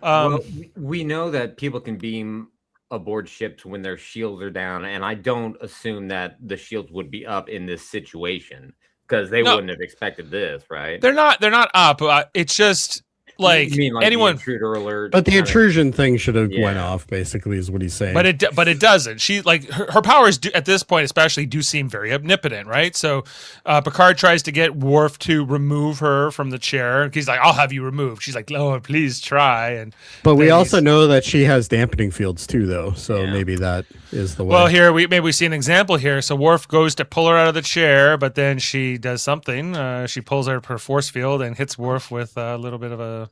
Well, we know that people can beam aboard ships when their shields are down, and I don't assume that the shields would be up in this situation because they wouldn't have expected this, right? They're not up. It's just like, You mean like anyone. the intruder alert, But the kind of- intrusion thing should have Yeah. went off, basically, is what he's saying. But it doesn't. She like her powers at this point, especially, do seem very omnipotent, right? So Picard tries to get Worf to remove her from the chair. He's like, "I'll have you removed." She's like, "Oh, please try." But we then also know that she has dampening fields too, though. So Yeah. maybe that is the way. Well, here we see an example here. So Worf goes to pull her out of the chair, but then she does something. She pulls out her force field and hits Worf with a little bit of a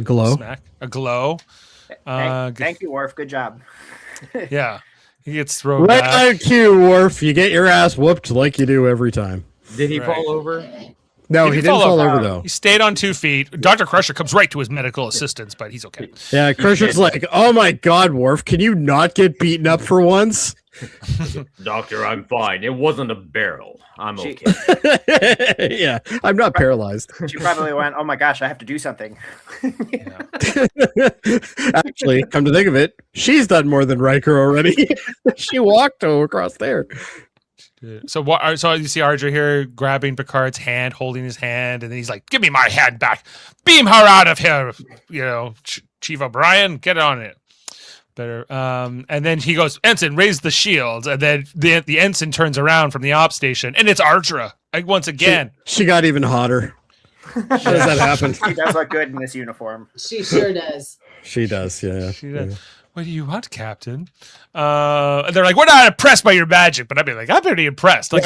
glow. smack, a glow. Thank you, Worf. Good job. Yeah. He gets thrown Right back. on cue, Worf. You get your ass whooped like you do every time. Did he Right. fall over? No, he didn't fall over though. He stayed on 2 feet. Dr. Crusher comes right to his medical assistance, but he's okay. Yeah, Crusher's like, "Oh my God, Worf, can you not get beaten up for once?" Doctor, I'm fine. It wasn't a barrel. I'm okay. Yeah, I'm not paralyzed. She probably went, "Oh my gosh, I have to do something." Actually, come to think of it, she's done more than Riker already. She walked across there. So you see Ardra here grabbing Picard's hand, holding his hand, and then he's like, "Give me my hand back. Beam her out of here. You know, Chief O'Brien, get on it." Better. And then he goes, "Ensign, raise the shields." And then the ensign turns around from the op station, and it's Ardra once again. She got even hotter. How does that happen? She does look good in this uniform. She sure does. She does, yeah. She does. What do you want, Captain? And they're like, "We're not impressed by your magic," but I'd be like, "I'm pretty impressed." Like,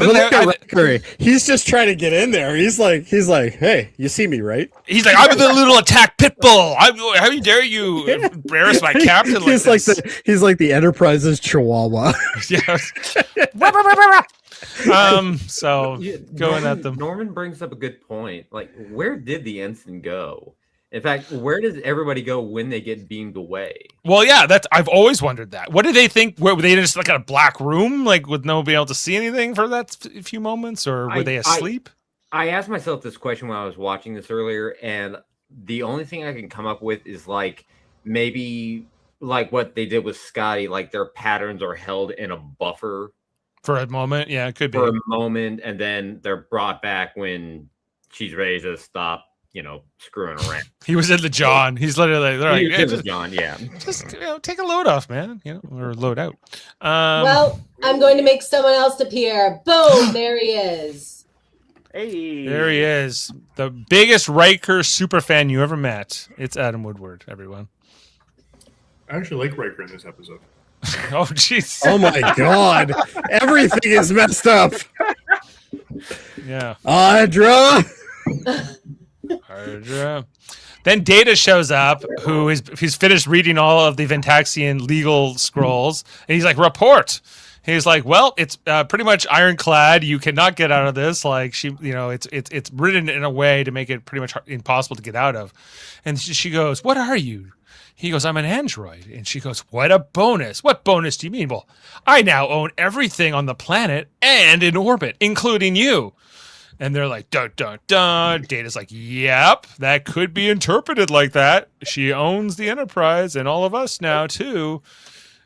he's just trying to get in there. He's like, "Hey, you see me, right?" he's like, "I'm the little attack pit bull. How dare you embarrass my captain like He's this?" He's like the Enterprise's Chihuahua. Yes. So going at them. Norman brings up a good point. Like, where did the ensign go? In fact, where does everybody go when they get beamed away? Well, yeah, I've always wondered that. What did they think? Were they just like in a black room, like with nobody able to see anything for that few moments, or were they asleep? I asked myself this question when I was watching this earlier, and the only thing I can come up with is like maybe like what they did with Scotty, like their patterns are held in a buffer For a moment, yeah, it could be. for a moment, and then they're brought back when she's ready to stop, screwing around. He was in the John. He's literally they're He like, was in the John, yeah. Just take a load off, man. Or load out. Well, I'm going to make someone else appear. Boom! There he is. Hey, There he is, the biggest Riker superfan you ever met. It's Adam Woodward, everyone. I actually like Riker in this episode. Oh, jeez. Oh my God, everything is messed up. Yeah. Ardra. Then Data shows up, he's finished reading all of the Ventaxian legal scrolls, and he's like, "Report." He's like, "Well, it's pretty much ironclad. You cannot get out of this. Like it's written in a way to make it pretty much impossible to get out of." And she goes, "What are you?" He goes, "I'm an android." And she goes, "What a bonus. What bonus do you mean?" "Well, I now own everything on the planet and in orbit, including you." And they're like, "Dun, dun, dun." Data's like, "Yep, that could be interpreted like that. She owns the Enterprise and all of us now, too.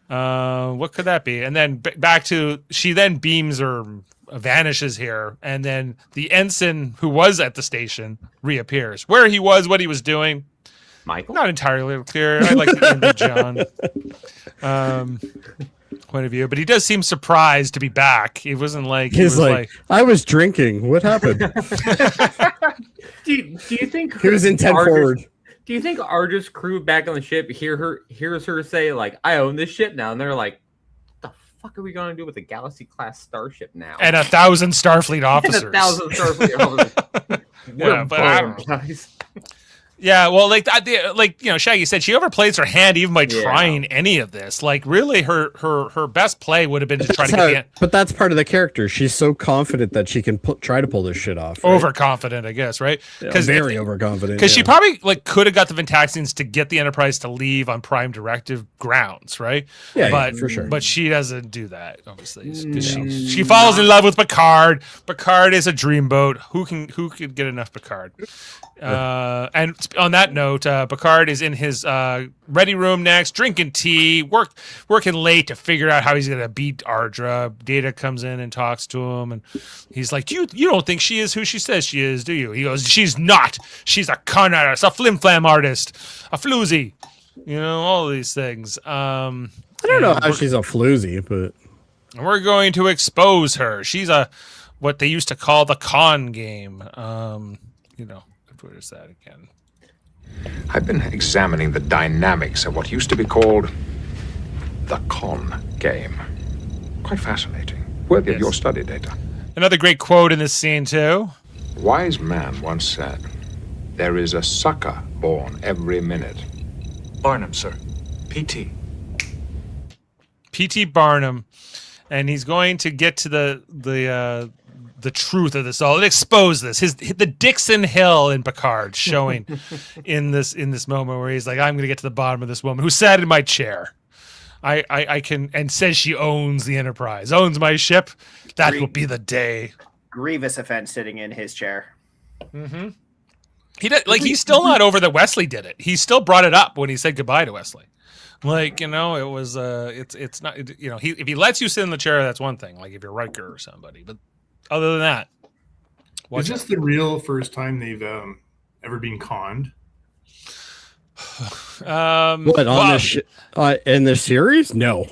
What could that be?" And then back to, she then beams or vanishes here. And then the ensign who was at the station reappears. Where he was, what he was doing. Michael? Not entirely clear. I like the Indy John point of view, but he does seem surprised to be back. It wasn't like He's like, "I was drinking. What happened?" Do you think He was in 10 forward. Do you think Ardra's crew back on the ship hears her say, like, "I own this ship now," and they're like, "What the fuck are we going to do with a Galaxy class starship now?" And 1,000 Starfleet officers. And 1,000 Starfleet officers. Yeah, but I don't know. Guys. Yeah, well, Shaggy said, she overplays her hand even by trying any of this. Like, really, her best play would have been to try to get But that's part of the character. She's so confident that she can try to pull this shit off. Right? overconfident, I guess, right? Very overconfident. Because she probably could have got the Ventaxians to get the Enterprise to leave on Prime Directive grounds, right? Yeah, for sure. But she doesn't do that, obviously, because she falls in love with Picard. Picard is a dreamboat. Who could get enough Picard? And on that note, Picard is in his ready room next, drinking tea, working late to figure out how he's going to beat Ardra. Data comes in and talks to him, and he's like, you don't think she is who she says she is, do you? He goes, "She's not. She's a con artist, a flim-flam artist, a floozy." All of these things. I don't know how she's a floozy, but we're going to expose her. She's what they used to call the con game. Where is that again? I've been examining the dynamics of what used to be called the con game. Quite fascinating. Worthy of your study, Data. Another great quote in this scene, too. A wise man once said, "There is a sucker born every minute." Barnum, sir. PT. P.T. Barnum, and he's going to get to the truth of this all and expose this. The Dixon Hill in Picard showing in this moment where he's like, I'm going to get to the bottom of this woman who sat in my chair. I can, and says she owns the Enterprise, owns my ship. That will be the day. Grievous offense sitting in his chair. Mm-hmm. He's still not over that Wesley did it. He still brought it up when he said goodbye to Wesley. Like, it was it's not, if he lets you sit in the chair, that's one thing. Like if you're Riker or somebody, but other than that, is this the real first time they've ever been conned? In this series? No.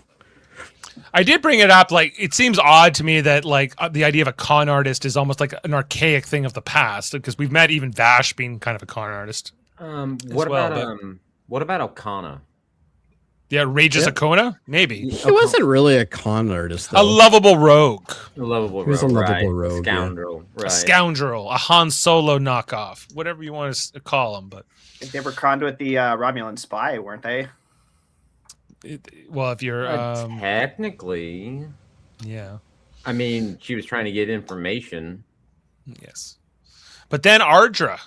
I did bring it up. Like, it seems odd to me that the idea of a con artist is almost like an archaic thing of the past, because we've met even Vash being kind of a con artist. What about Okana? The outrageous Okona? Maybe. He wasn't really a con artist, though. A lovable rogue. He was a lovable rogue. Scoundrel. Yeah. Right. A scoundrel. A Han Solo knockoff. Whatever you want to call him. But They were conned with the Romulan spy, weren't they? Well, if you're... technically. Yeah. I mean, she was trying to get information. Yes. But then Ardra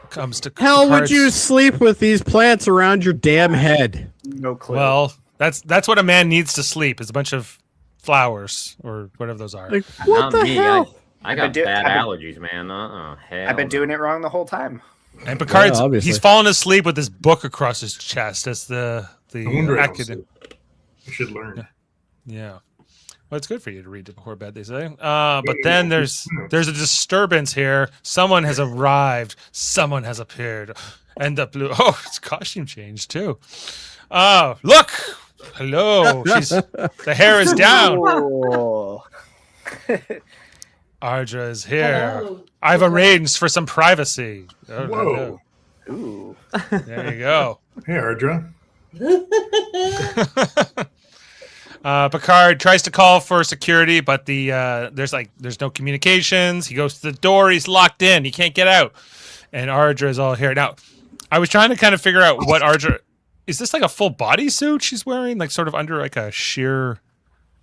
comes to... How would you sleep with these plants around your damn head? No clue. Well, that's what a man needs to sleep, is a bunch of flowers or whatever those are. Like, what the hell? I got bad allergies, man. I've been doing it wrong the whole time. And Picard's he's fallen asleep with this book across his chest as the academic. You should learn. Yeah. Well, it's good for you to read it before bed, they say. But then there's a disturbance here. Someone has arrived. Someone has appeared. And the blue... Oh, it's costume change, too. Oh, look! Hello. The hair is down. Ardra is here. Hello. I've arranged for some privacy. Oh, whoa. No. Ooh. There you go. Hey, Ardra. Picard tries to call for security, but there's no communications. He goes to the door. He's locked in. He can't get out. And Ardra is all here. Now, I was trying to kind of figure out what Ardra... Is this like a full bodysuit she's wearing? Like sort of under like a sheer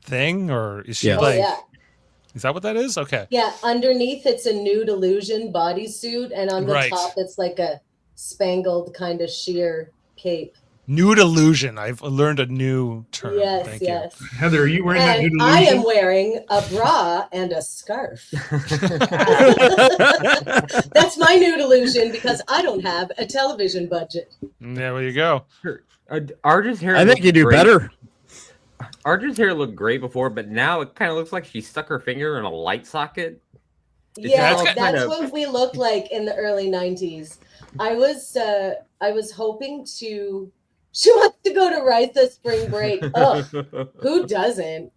thing? Or is she Is that what that is? Okay. Yeah, underneath it's a nude illusion bodysuit, and on the top it's like a spangled kind of sheer cape. Nude illusion. I've learned a new term. Yes, Thank yes. you. Heather, are you wearing that nude illusion? I am wearing a bra and a scarf. That's my nude illusion because I don't have a television budget. There you go. Ardra's hair. I think you do better. Ardra's hair looked great before, but now it kind of looks like she stuck her finger in a light socket. Yeah, that's what we looked like in the early 90s. I was hoping to... She wants to go to Risa spring break. Oh, who doesn't?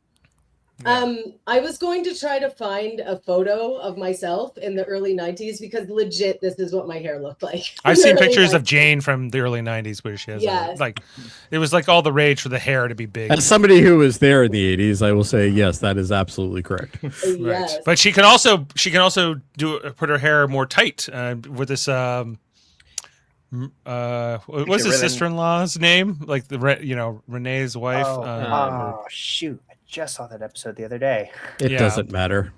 Yeah. I was going to try to find a photo of myself in the early 90s because legit, this is what my hair looked like. I've seen pictures of Jane from the early 90s where she has it was like all the rage for the hair to be big. As somebody who was there in the 80s, I will say, yes, that is absolutely correct. Yes. Right. But she can also put her hair more tight with this what's his sister-in-law's name? Like Renee's wife. Shoot! I just saw that episode the other day. It doesn't matter.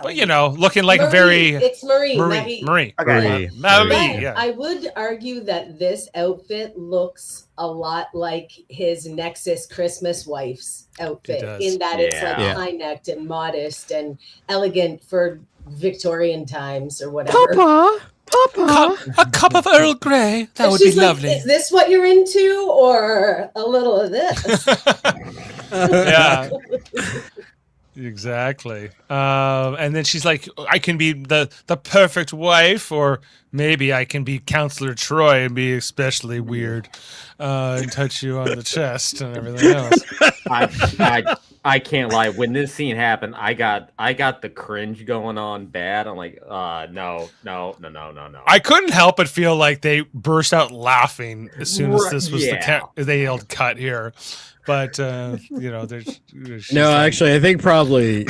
But looking like Marie. It's Marie. Marie. Okay. Marie. Yeah. I would argue that this outfit looks a lot like his Nexus Christmas wife's outfit, in that it's like high-necked and modest and elegant for Victorian times or whatever. Papa, a cup of Earl Grey. That would be lovely. Is this what you're into, or a little of this? Yeah, exactly. And then she's like, "I can be the perfect wife, or maybe I can be Counselor Troy and be especially weird, and touch you on the chest and everything else." I can't lie. When this scene happened, I got the cringe going on bad. I'm like, no. I couldn't help but feel like they burst out laughing as soon as this was they yelled cut here. But there's no, actually, I think probably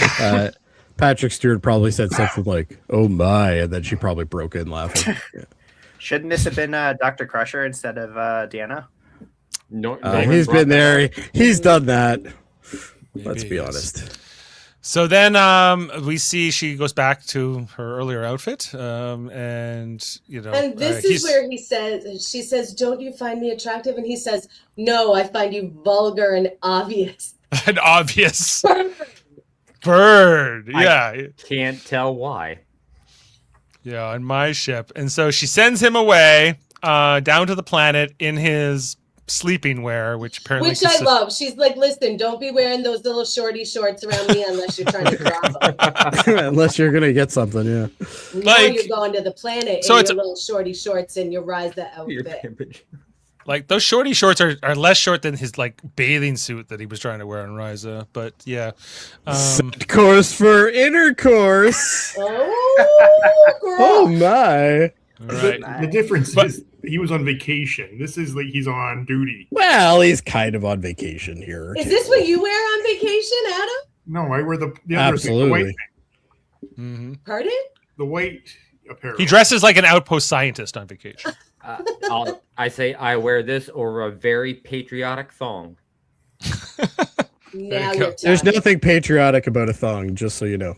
Patrick Stewart probably said something like, "Oh my," and then she probably broke in laughing. Shouldn't this have been Dr. Crusher instead of Deanna? No, he's been there. He's done that. Let's be honest. So then we see she goes back to her earlier outfit, and And this is where she says, "Don't you find me attractive?" And he says, "No, I find you vulgar and obvious." An obvious bird. Yeah, I can't tell why. Yeah, on my ship, and so she sends him away down to the planet in his sleeping wear, which apparently I love. She's like, listen, don't be wearing those little shorty shorts around me unless you're trying to drop them. Unless you're gonna get something, yeah. Now you're going to the planet in your little shorty shorts and your Ryza outfit. Like those shorty shorts are less short than his like bathing suit that he was trying to wear on Ryza, but yeah. Set course for intercourse. Oh, girl. Oh my. Right. The difference is he was on vacation. This is like he's on duty. Well, he's kind of on vacation here. Is this what you wear on vacation, Adam? No, I wear the other Absolutely. thing, the white thing. Mm-hmm. Pardon? The white apparel. He dresses like an outpost scientist on vacation. I say I wear this or a very patriotic thong. Now you're There's nothing patriotic about a thong, just so you know.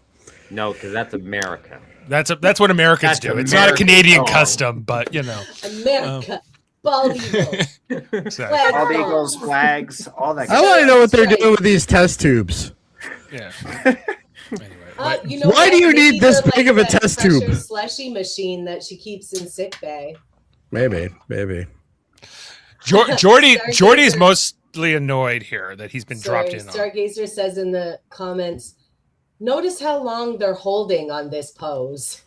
No, because that's America. That's what Americans do. It's not a Canadian custom, but America. Bald eagles. Exactly. Bald eagles, flags, all that. I want to know what they're doing with these test tubes. Yeah. Why do you need this big of a test tube? Slushy machine that she keeps in sick bay. Maybe. Jordy's mostly annoyed here that he's been dropped in on. Stargazer says in the comments, notice how long they're holding on this pose.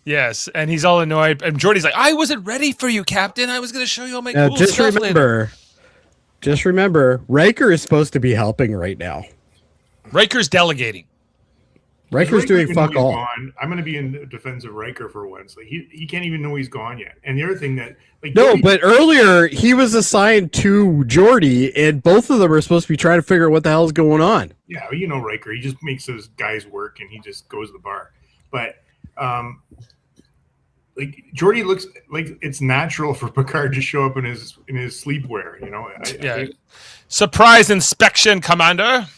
Yes, and he's all annoyed. And Jordy's like, I wasn't ready for you, Captain. I was going to show you all my cool stuff later. Just remember, Riker is supposed to be helping right now. Riker's delegating. Riker's doing fuck all. I'm going to be in defense of Riker for once. Like he can't even know he's gone yet. And the other thing that but earlier he was assigned to Jody, and both of them are supposed to be trying to figure out what the hell's going on. Yeah, you know Riker. He just makes those guys work, and he just goes to the bar. But like Jody looks like it's natural for Picard to show up in his sleepwear. You know. Surprise inspection, Commander.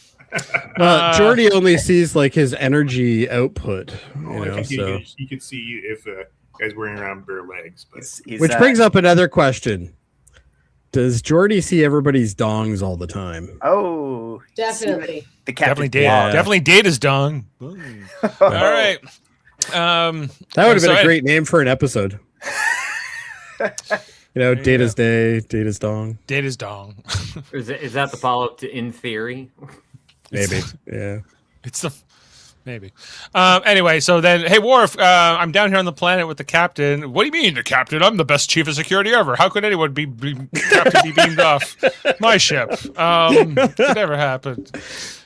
Jordy only sees like his energy output. I think you could see if guy's wearing around bare legs. But which brings up another question: does Jordy see everybody's dongs all the time? Oh, definitely. The captain. Definitely Data's dong. All right. That would have been a great name for an episode. Data's Day, Data's Dong. Data's Dong. Is that the follow-up to In Theory? Maybe, yeah. It's the maybe. Anyway, so then, hey Worf, I'm down here on the planet with the captain. What do you mean, the captain? I'm the best chief of security ever. How could anyone be captain be beamed off my ship? It never happened.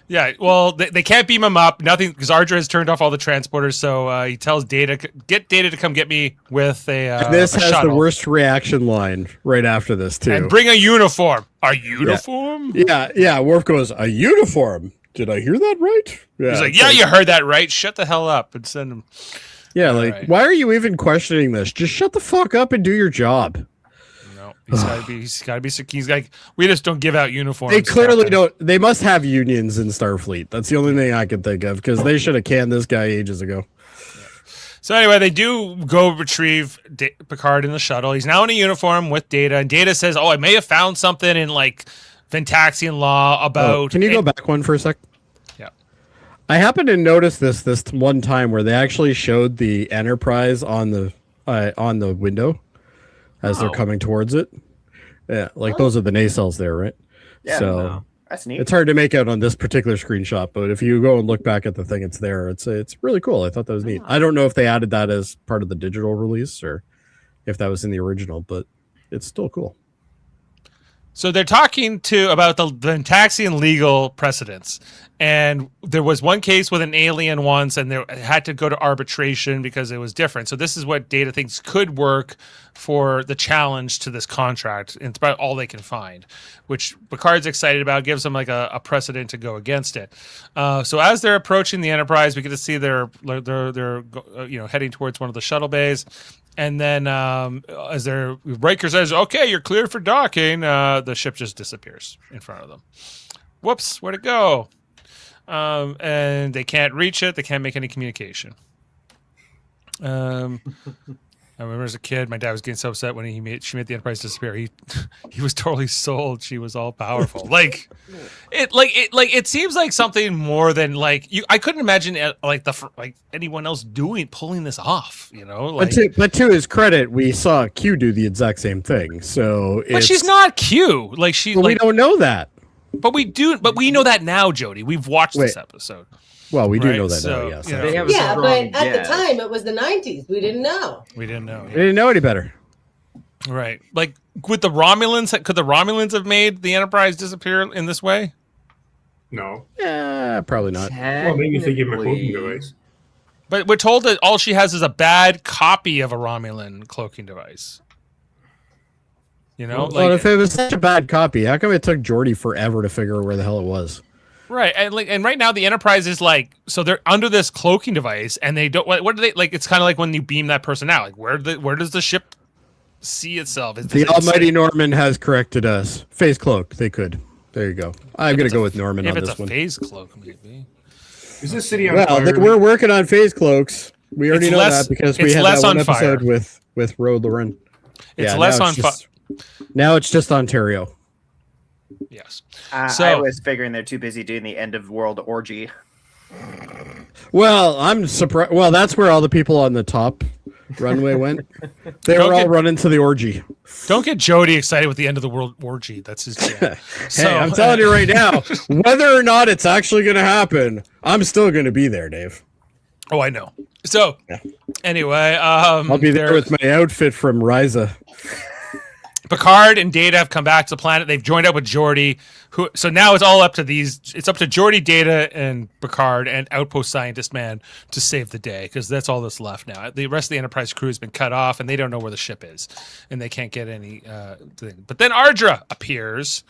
Yeah, well, they can't beam him up. Nothing, because Ardra has turned off all the transporters. So he tells Data, get Data to come get me with a this has shuttle. The worst reaction line right after this too. And bring a uniform. A uniform? Yeah. Worf goes, a uniform. Did I hear that right? Yeah, he's like, yeah, you heard that right. Shut the hell up and send him. Yeah, why are you even questioning this? Just shut the fuck up and do your job. No, he's gotta be. He's like, we just don't give out uniforms. They clearly don't. They must have unions in Starfleet. That's the only thing I can think of, because they should have canned this guy ages ago. So anyway, they do go retrieve Picard in the shuttle. He's now in a uniform with Data, and Data says, "Oh, I may have found something in like Ventaxian law about." Can you go back one for a sec? Yeah, I happened to notice this one time where they actually showed the Enterprise on the window as they're coming towards it. Yeah, those are the nacelles there, right? Yeah, so that's neat. It's hard to make out on this particular screenshot, but if you go and look back at the thing, it's there. It's really cool. I thought that was neat. I don't know if they added that as part of the digital release or if that was in the original, but it's still cool. So they're talking about the Ventaxian legal precedents. And there was one case with an alien once, and they had to go to arbitration because it was different. So this is what Data thinks could work for the challenge to this contract. And it's about all they can find, which Picard's excited about, gives them like a precedent to go against it. So as they're approaching the Enterprise, we get to see they're heading towards one of the shuttle bays. And then as Riker says, okay, you're cleared for docking, the ship just disappears in front of them. Whoops, where'd it go? And they can't reach it. They can't make any communication. I remember as a kid, my dad was getting so upset when she made the Enterprise disappear. He was totally sold. She was all powerful. It seems like something more than I couldn't imagine anyone else pulling this off. But to his credit, we saw Q do the exact same thing. So, but she's not Q. We don't know that. But we do. But we know that now, Jody. We've watched this episode. Well, we do know that now, yes. But at the time, it was the 90s. We didn't know. We didn't know any better. Right. Like, with the Romulans, could the Romulans have made the Enterprise disappear in this way? No. Yeah, probably not. Well, maybe if they give him a cloaking device. But we're told that all she has is a bad copy of a Romulan cloaking device. Well, if it was such a bad copy, how come it took Jody forever to figure out where the hell it was? Right, and right now the Enterprise is so they're under this cloaking device, and they don't. What do they like? It's kind of like when you beam that person out. Like where does the ship see itself? The almighty Norman has corrected us. Phase cloak, they could. There you go. I'm gonna go with Norman on this one. If it's a phase cloak, maybe. Is this city on fire? We're working on phase cloaks. We already know that because we had that one episode with Ro Lauren. It's less on fire. Now it's just Ontario. Yes. I was figuring they're too busy doing the end of world orgy. Well, I'm surprised. Well, that's where all the people on the top runway went. They were all running to the orgy. Don't get Jody excited with the end of the world orgy. That's his jam. Hey, I'm telling you right now, whether or not it's actually going to happen, I'm still going to be there, Dave. Oh, I know. So, anyway, I'll be there with my outfit from Ryza. Picard and Data have come back to the planet. They've joined up with Geordi. So now it's all up to It's up to Geordi, Data, and Picard and Outpost Scientist Man to save the day because that's all that's left now. The rest of the Enterprise crew has been cut off, and they don't know where the ship is, and they can't get any thing. But then Ardra appears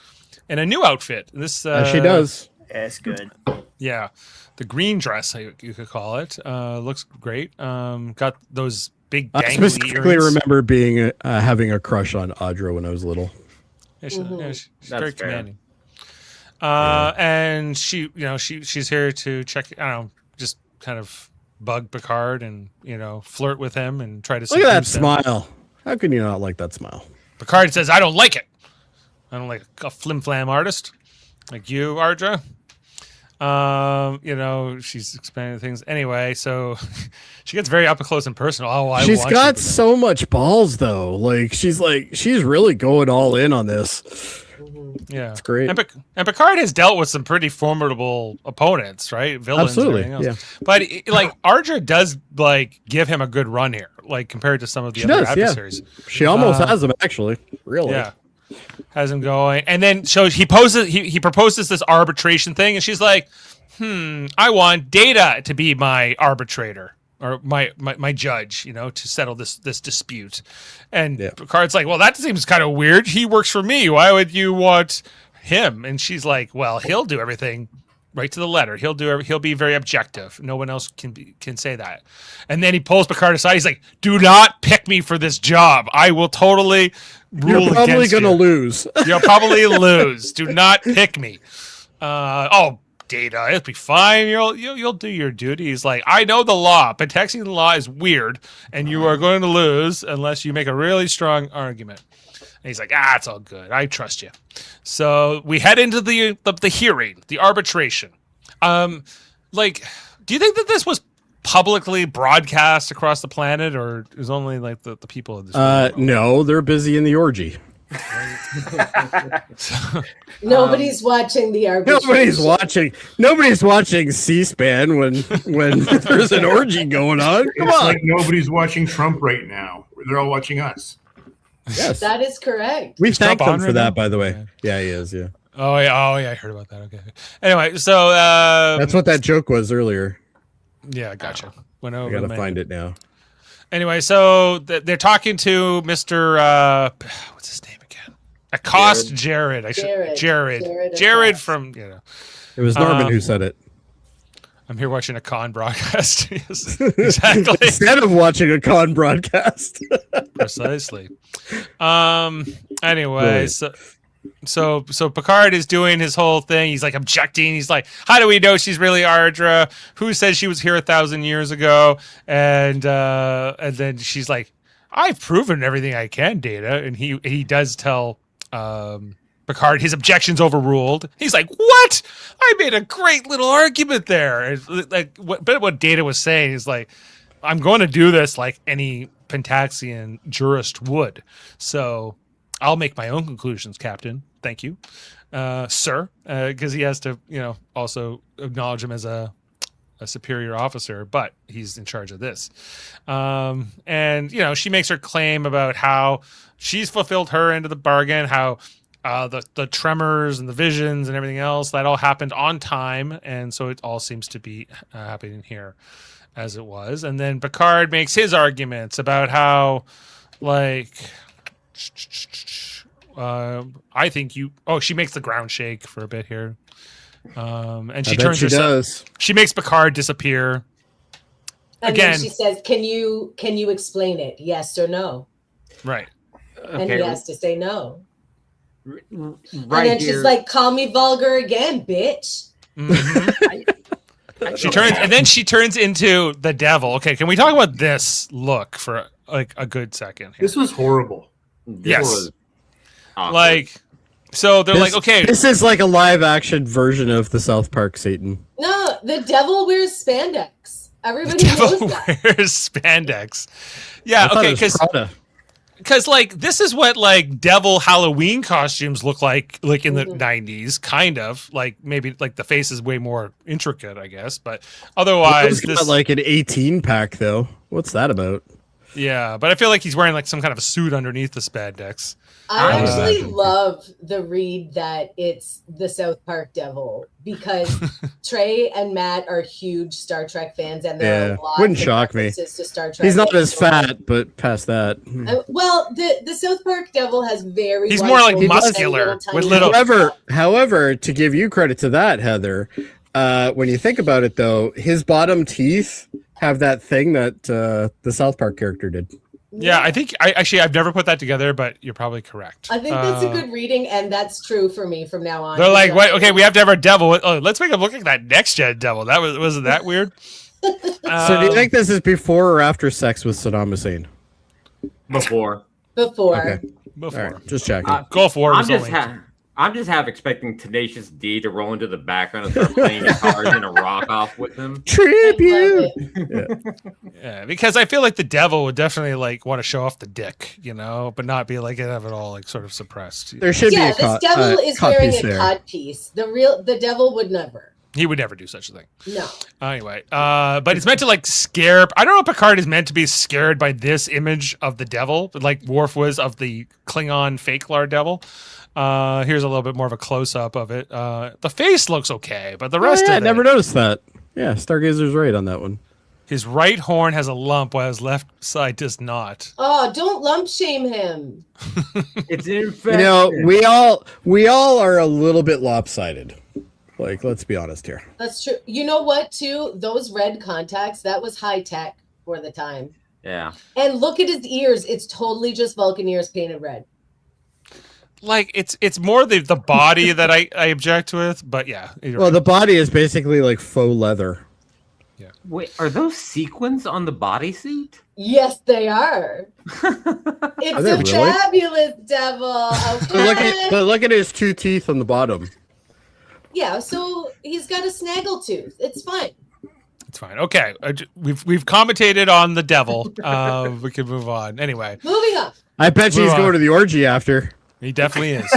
in a new outfit. This she does. Yeah, it's good. Yeah, the green dress you could call it. Looks great. Got those big dangly I specifically earrings. remember being having a crush on Audra when I was little. Yeah, she's very commanding. And she's here to check. I don't know, just kind of bug Picard and flirt with him and try to look at that smile. How can you not like that smile? Picard says, "I don't like it. I don't like a flim flam artist like you, Ardra." She's expanding things anyway, so she gets very up close and personal. She's got so much balls though. She's really going all in on this. Yeah, it's great. And Picard has dealt with some pretty formidable opponents, right? Villains, absolutely. And everything else. But Ardra does give him a good run here, compared to some of the other adversaries. Yeah. She almost has him actually. Really. Yeah. Has him going, and then so he proposes this arbitration thing, and she's like, I want Data to be my arbitrator or my judge, to settle this dispute. And Picard's like, well, that seems kind of weird. He works for me. Why would you want him? And she's like, well, he'll do everything right to the letter. He'll be very objective. No one else can say that. And then he pulls Picard aside. He's like, do not pick me for this job. I will totally rule You're probably against you. Gonna lose. You'll probably lose. Do not pick me. Data, it'll be fine. You'll do your duty. He's like, I know the law, but texting the law is weird, and you are going to lose unless you make a really strong argument. And he's like, it's all good. I trust you. So we head into the hearing, the arbitration. Do you think that this was publicly broadcast across the planet, or is only the people of this? No, they're busy in the orgy. Nobody's watching the arbitration. Nobody's watching C-SPAN when there's an orgy going on. Come on. Like nobody's watching Trump right now. They're all watching us. Yes, that is correct. We thank him for that, by the way. Yeah, he is. Yeah. Oh yeah. I heard about that. Okay. Anyway, so that's what that joke was earlier. Yeah, gotcha. Went over. I gotta find it now. Anyway, so they're talking to Mr. What's his name again? Accost Jared. Jared from It was Norman who said it. I'm here watching a con broadcast. Yes, exactly. Instead of watching a con broadcast. Precisely. Anyway, so Picard is doing his whole thing. He's like objecting. He's like, how do we know she's really Ardra? Who says she was here 1,000 years ago? And then she's like, I've proven everything I can, Data. And he does tell Picard his objections overruled. He's like, what? I made a great little argument there. Like what Data was saying is like, I'm going to do this like any Pentaxian jurist would. So I'll make my own conclusions, Captain. Thank you, sir. Because he has to, also acknowledge him as a superior officer, but he's in charge of this. And she makes her claim about how she's fulfilled her end of the bargain, how the tremors and the visions and everything else, that all happened on time. And so it all seems to be happening here as it was. And then Picard makes his arguments about how, like, I think she makes the ground shake for a bit here. And she turns herself. She makes Picard disappear. And again, then she says, Can you explain it? Yes or no? Right. And he has to say no. Right. And then she's like, call me vulgar again, bitch. Mm-hmm. She turns into the devil. Okay, can we talk about this look for like a good second here? This was horrible. Yes. Like, so they're like, okay. This is like a live action version of the South Park Satan. No, the devil wears spandex. Everybody knows that. Wears spandex. Yeah, okay, because like this is what like devil Halloween costumes look like in the 90s, kind of. Like maybe like the face is way more intricate, I guess, but otherwise this got like an 18 pack though. What's that about? Yeah, but I feel like he's wearing like some kind of a suit underneath the spandex. I actually love the read that it's the South Park Devil because Trey and Matt are huge Star Trek fans, and there are a lot wouldn't of shock me. references to Star Trek. He's not as fat, but past that. Well, the South Park Devil has very. He's more like muscular with little. However, to give you credit to that, Heather, when you think about it, though, his bottom teeth have that thing that the South Park character did. Yeah, I think I've never put that together, but you're probably correct. I think that's a good reading, and that's true for me from now on. They're like, wait, okay, we have to have our devil. Oh, let's make him look like that next gen devil. That wasn't that weird. So, do you think this is before or after sex with Saddam Hussein? Before. Okay. Before. All right, just checking. Gulf War. I'm just half expecting Tenacious D to roll into the background and start playing guitars in a rock off with him. Tribute. Yeah, because I feel like the devil would definitely like want to show off the dick, but not be like have it all like sort of suppressed. There should be a this devil is wearing a cod piece. The devil would never. He would never do such a thing. No. Anyway, but it's meant to like scare. I don't know if Picard is meant to be scared by this image of the devil, like Worf was of the Klingon fake Lard devil. Here's a little bit more of a close up of it. The face looks okay, but the rest of it. I never noticed that. Yeah, Stargazer's right on that one. His right horn has a lump while his left side does not. Oh, don't lump shame him. It's infected. We all are a little bit lopsided. Like, let's be honest here. That's true. You know what, too? Those red contacts, that was high tech for the time. Yeah. And look at his ears. It's totally just Vulcan ears painted red. Like, it's more the body that I object with, but yeah. Well, the body is basically like faux leather. Yeah. Wait, are those sequins on the bodysuit? Yes, they are. It's a fabulous devil. Okay? But look at his two teeth on the bottom. Yeah, so he's got a snaggletooth. It's fine. It's fine. Okay, we've commentated on the devil. We can move on. Anyway, moving on. I bet he's going to the orgy after. He definitely is.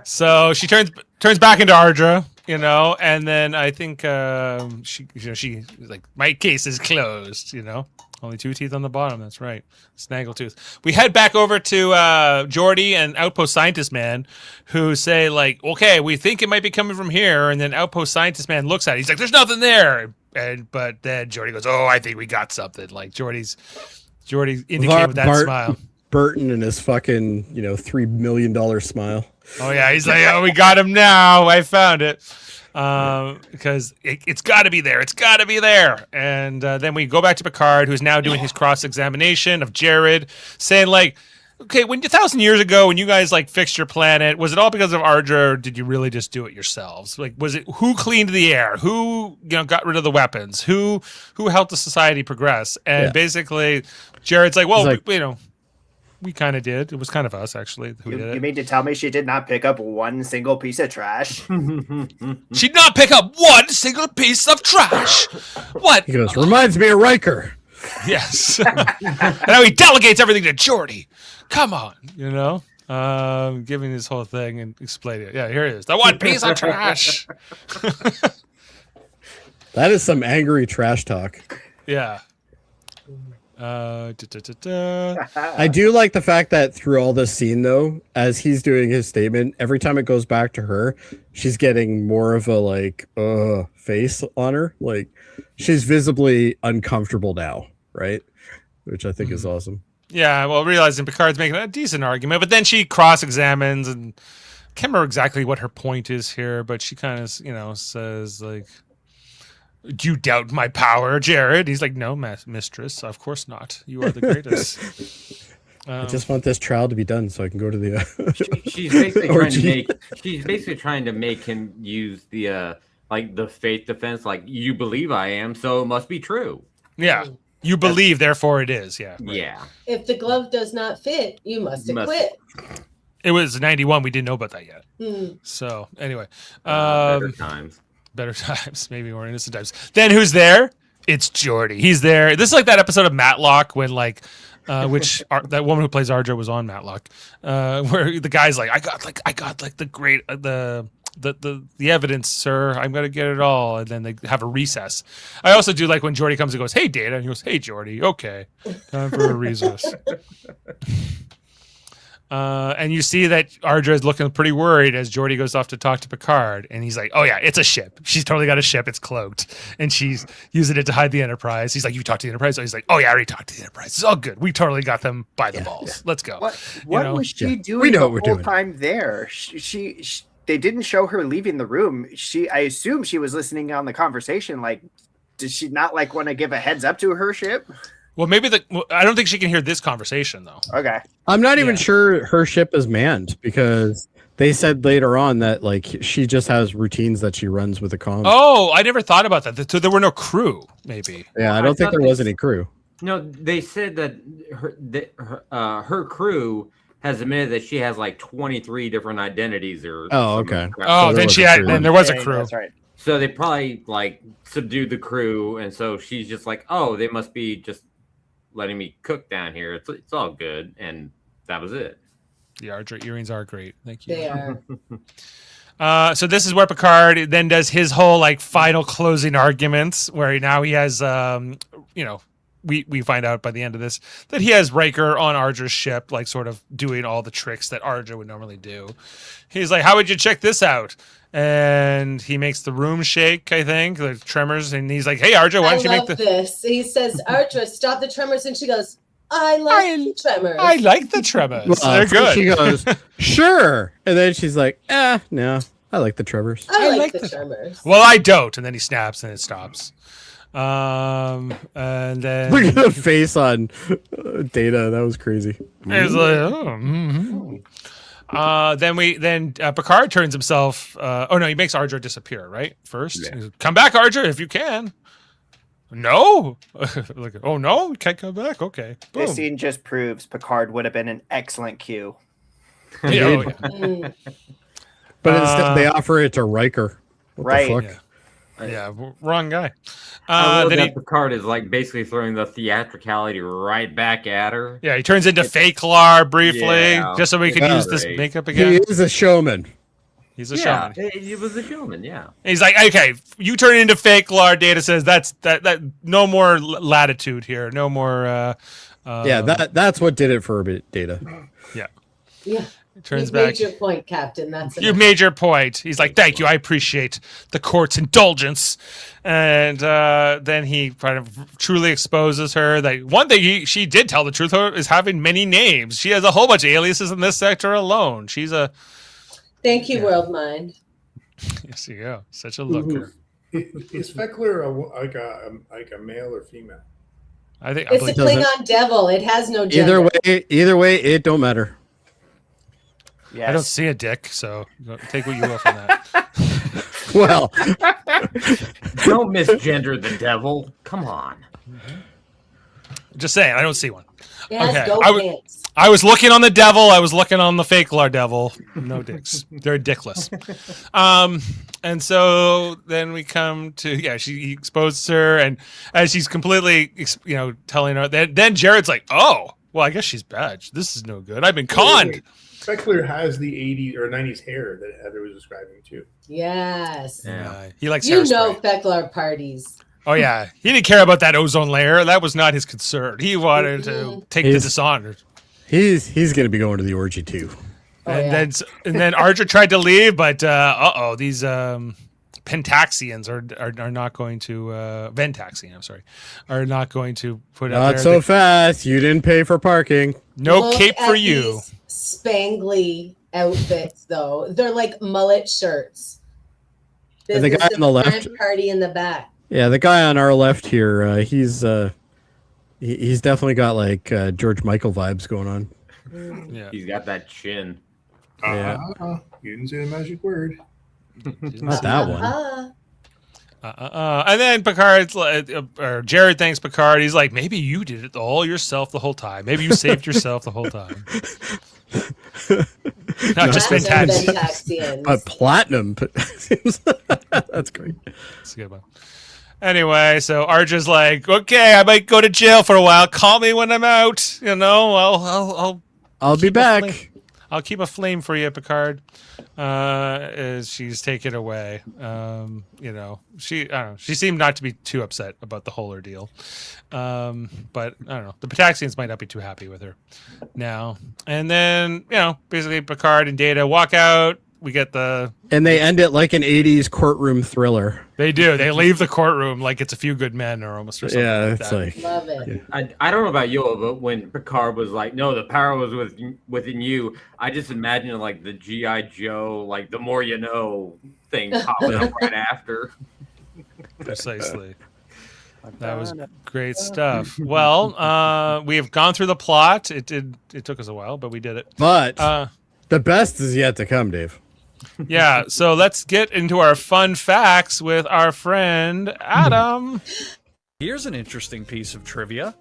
So she turns back into Ardra, and then I think she like, my case is closed. Only two teeth on the bottom. That's right. Snaggletooth. We head back over to Jody and Outpost Scientist Man, who say, like, okay, we think it might be coming from here. And then Outpost Scientist Man looks at it. He's like, there's nothing there. But then Jody goes, oh, I think we got something. Like, Jody indicated with that smile. Burton and his fucking, $3 million smile. Oh yeah, he's like, oh, we got him now. I found it. Because it's got to be there. It's got to be there. And then we go back to Picard, who's now doing his cross-examination of Jared, saying like, okay, when 1,000 years ago, when you guys like fixed your planet, was it all because of Ardra, or did you really just do it yourselves? Like, was it who cleaned the air? Who got rid of the weapons? Who helped the society progress? And basically, Jared's like, well, we kind of did. It was kind of us, actually, who did it. You mean to tell me she did not pick up one single piece of trash? She did not pick up one single piece of trash. What? He goes, reminds me of Riker. Yes. And now he delegates everything to Jody. Come on, giving this whole thing and explaining it. Yeah, here it is. The one piece of trash. That is some angry trash talk. Yeah. I do like the fact that through all this scene, though, as he's doing his statement, every time it goes back to her, she's getting more of a face on her. Like, she's visibly uncomfortable now, right? Which I think is awesome. Yeah, well, realizing Picard's making a decent argument, but then she cross-examines, and I can't remember exactly what her point is here, but she kind of, says, like, do you doubt my power, Jared? He's like, no, mistress, of course not. You are the greatest. I just want this trial to be done so I can go to the. She's basically trying to make him use the the faith defense. Like, you believe I am, so it must be true. Yeah, you believe, therefore it is. Yeah. Right. Yeah. If the glove does not fit, you must acquit. It was 91. We didn't know about that yet. So anyway, better times. Better times, maybe more innocent times. Then who's there? It's Jody. He's there. This is like that episode of Matlock when that woman who plays Ardra was on Matlock, where the guy's like, I got the evidence, sir. I'm gonna get it all, and then they have a recess. I also do like when Jody comes and goes, hey, Data, and he goes, hey, Jody, okay, time for a recess. And you see that Ardra is looking pretty worried as Jody goes off to talk to Picard, and he's like, oh yeah, it's a ship. She's totally got a ship. It's cloaked, and she's using it to hide the Enterprise. He's like, you talked to the Enterprise? So he's like, oh yeah, I already talked to the Enterprise. It's all good. We totally got them by the balls. Yeah. Let's go. What was she doing the whole time there? She they didn't show her leaving the room. I assume she was listening on the conversation. Like, did she not want to give a heads up to her ship? Well, maybe I don't think she can hear this conversation, though. Okay. I'm not even sure her ship is manned, because they said later on that she just has routines that she runs with the comms. Oh, I never thought about that. So there were no crew, maybe. Yeah, I don't think there was any crew. No, they said that her crew has admitted that she has 23 different identities. Oh, okay. Oh, then there was a crew. That's right. So they probably subdued the crew, and so she's just like, oh, they must be just letting me cook down here. It's all good, and that was it. The Ardra earrings are great. Thank you. They are. So this is where Picard then does his whole final closing arguments, where now he has we find out by the end of this that he has Riker on Ardra's ship, sort of doing all the tricks that Ardra would normally do. He's like, how would you check this out? And he makes the room shake, I think, the tremors, and he's like, hey, Ardra, why don't you make this? He says, Ardra, stop the tremors, and she goes, I like the tremors. I like the tremors. Well, they're good. She goes, sure. And then she's like, no, I like the tremors. I like the tremors. Well, I don't. And then he snaps and it stops. And then look at the face on Data. That was crazy. It's like, Then Picard turns himself. He makes Ardra disappear. Right first, yeah. Goes, come back, Ardra, if you can. No, oh no, can't come back. Okay, boom. This scene just proves Picard would have been an excellent Q. Yeah. But instead, they offer it to Riker. What the fuck? Yeah, wrong guy. Then Picard is basically throwing the theatricality right back at her. Yeah, he turns into fake Lar briefly, just so we can use this makeup again. He is a showman. He's a showman. He was a showman, yeah. And he's like, okay, you turn into fake Lar. Data says that no more latitude here, no more. That's what did it for a bit, Data. Yeah. Yeah. Turns You've back. made your point, Captain. That's You enough. made your point. He's like, thank you. I appreciate the court's indulgence. And then he kind of truly exposes her. That one thing she did tell the truth is having many names. She has a whole bunch of aliases in this sector alone. She's a. Thank you, World Mind. Yes, you go. Such a looker. Is Feckler like a male or female? I think It's a Klingon devil. It has no gender. Either way, it don't matter. Yes. I don't see a dick, so take what you will from that. Well, Don't misgender the devil. Come on. Just saying, I don't see one. It has Okay, goat I pants. I was looking on the devil. I was looking on the fake devil. No dicks. They're dickless. And so then we come to he exposes her, and as she's completely telling her that, then Jared's like, oh, well, I guess she's bad. This is no good. I've been conned. Feckler has the 80s or 90s hair that Heather was describing too. Yes. Yeah, he likes Feckler parties. Oh yeah, he didn't care about that ozone layer. That was not his concern. He wanted to take the dishonor. He's going to be going to the orgy too. And then Archer tried to leave, but these Pentaxians are not going to Ventaxian. I'm sorry, are not going to put up. Not so fast. You didn't pay for parking. No Look cape for at you. these spangly outfits, though. They're like mullet shirts. And the guy on the left, party in the back. Yeah, the guy on our left here, he's definitely got like George Michael vibes going on. Yeah, he's got that chin. Yeah, you didn't say the magic word. Not that one. And then Picard's or Jared thanks Picard. He's like, maybe you did it all yourself the whole time. Maybe you saved yourself the whole time. Not just Ventaxians. But platinum. That's great. That's a good one. Anyway, so Archer's like, okay, I might go to jail for a while. Call me when I'm out. I'll be back. I'll keep a flame for you, Picard. As she's taken away. She seemed not to be too upset about the whole ordeal. But I don't know. The Pitaxians might not be too happy with her now. And then, basically Picard and Data walk out. We get and they end it like an 80s courtroom thriller. They do. They leave the courtroom like it's A Few Good Men or something. Yeah, like it's that. like love it. I don't know about you, but when Picard was like, "No, the power was within you," I just imagine like the G.I. Joe, like the more you know thing popping up right after. Precisely. That was great stuff. Well, we have gone through the plot. It took us a while, but we did it. But the best is yet to come, Dave. Yeah, so let's get into our fun facts with our friend Adam. Here's an interesting piece of trivia.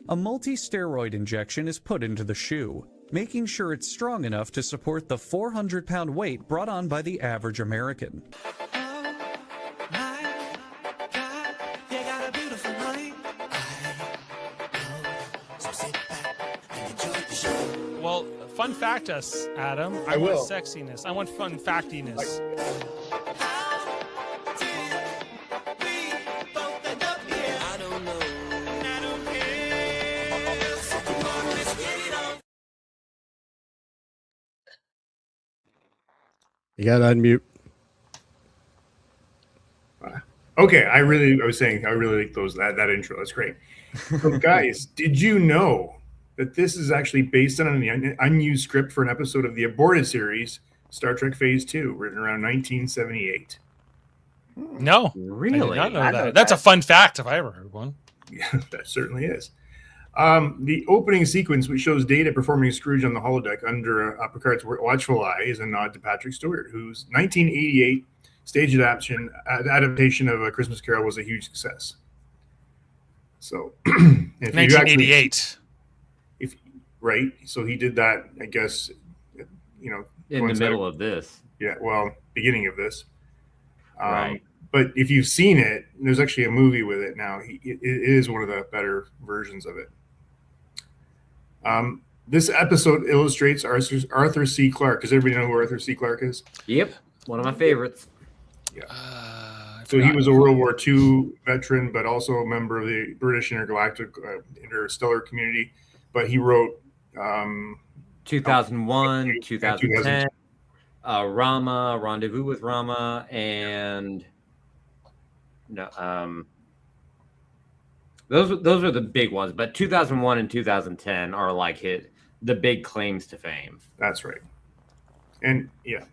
A multi-steroid injection is put into the shoe, making sure it's strong enough to support the 400-pound weight brought on by the average American. Well, fun fact us, Adam. I will. want sexiness. I want fun factiness. You got to unmute. Okay, I really like that intro. That's great. So guys, did you know that this is actually based on an unused script for an episode of the aborted series Star Trek Phase 2, written around 1978? No, really? I did not know that. That's a fun fact if I ever heard one. Yeah, that certainly is. The opening sequence, which shows Data performing Scrooge on the holodeck under Picard's watchful eye, is a nod to Patrick Stewart, whose 1988 stage adaptation of A Christmas Carol was a huge success. So, 1988. Right? So he did that, I guess, in the middle of this. Yeah, well, beginning of this. Right. But if you've seen it, there's actually a movie with it now. It is one of the better versions of it. This episode illustrates Arthur C. Clarke. Does everybody know who Arthur C. Clarke is? Yep, one of my favorites. Yeah. So he was a World War II veteran, but also a member of the British interstellar community. But he wrote 2001, 2010, Rama, Rendezvous with Rama, and no, those are the big ones. But 2001 and 2010 are like the big claims to fame. That's right. And yeah.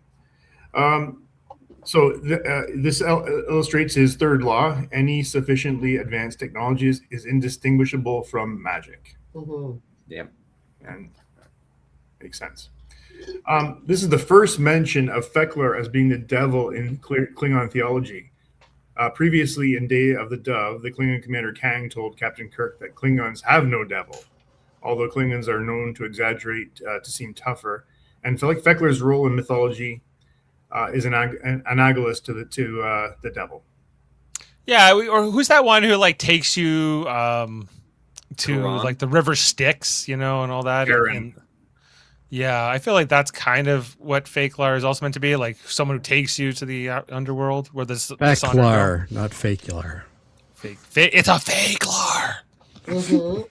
So this illustrates his third law. Any sufficiently advanced technology is indistinguishable from magic. Mm-hmm. Yeah. And makes sense. This is the first mention of Fekler as being the devil in Klingon theology. Previously in Day of the Dove, the Klingon commander Kang told Captain Kirk that Klingons have no devil, although Klingons are known to exaggerate to seem tougher. And Fekler's role in mythology is analogous to the devil. Yeah, or who's that one who like takes you to Quran? like the river Styx, and all that? Aaron. Yeah, I feel like that's kind of what Fakelar is also meant to be, like someone who takes you to the underworld where this Feklar, not Fakelar. It's a Fakelar. Mm-hmm.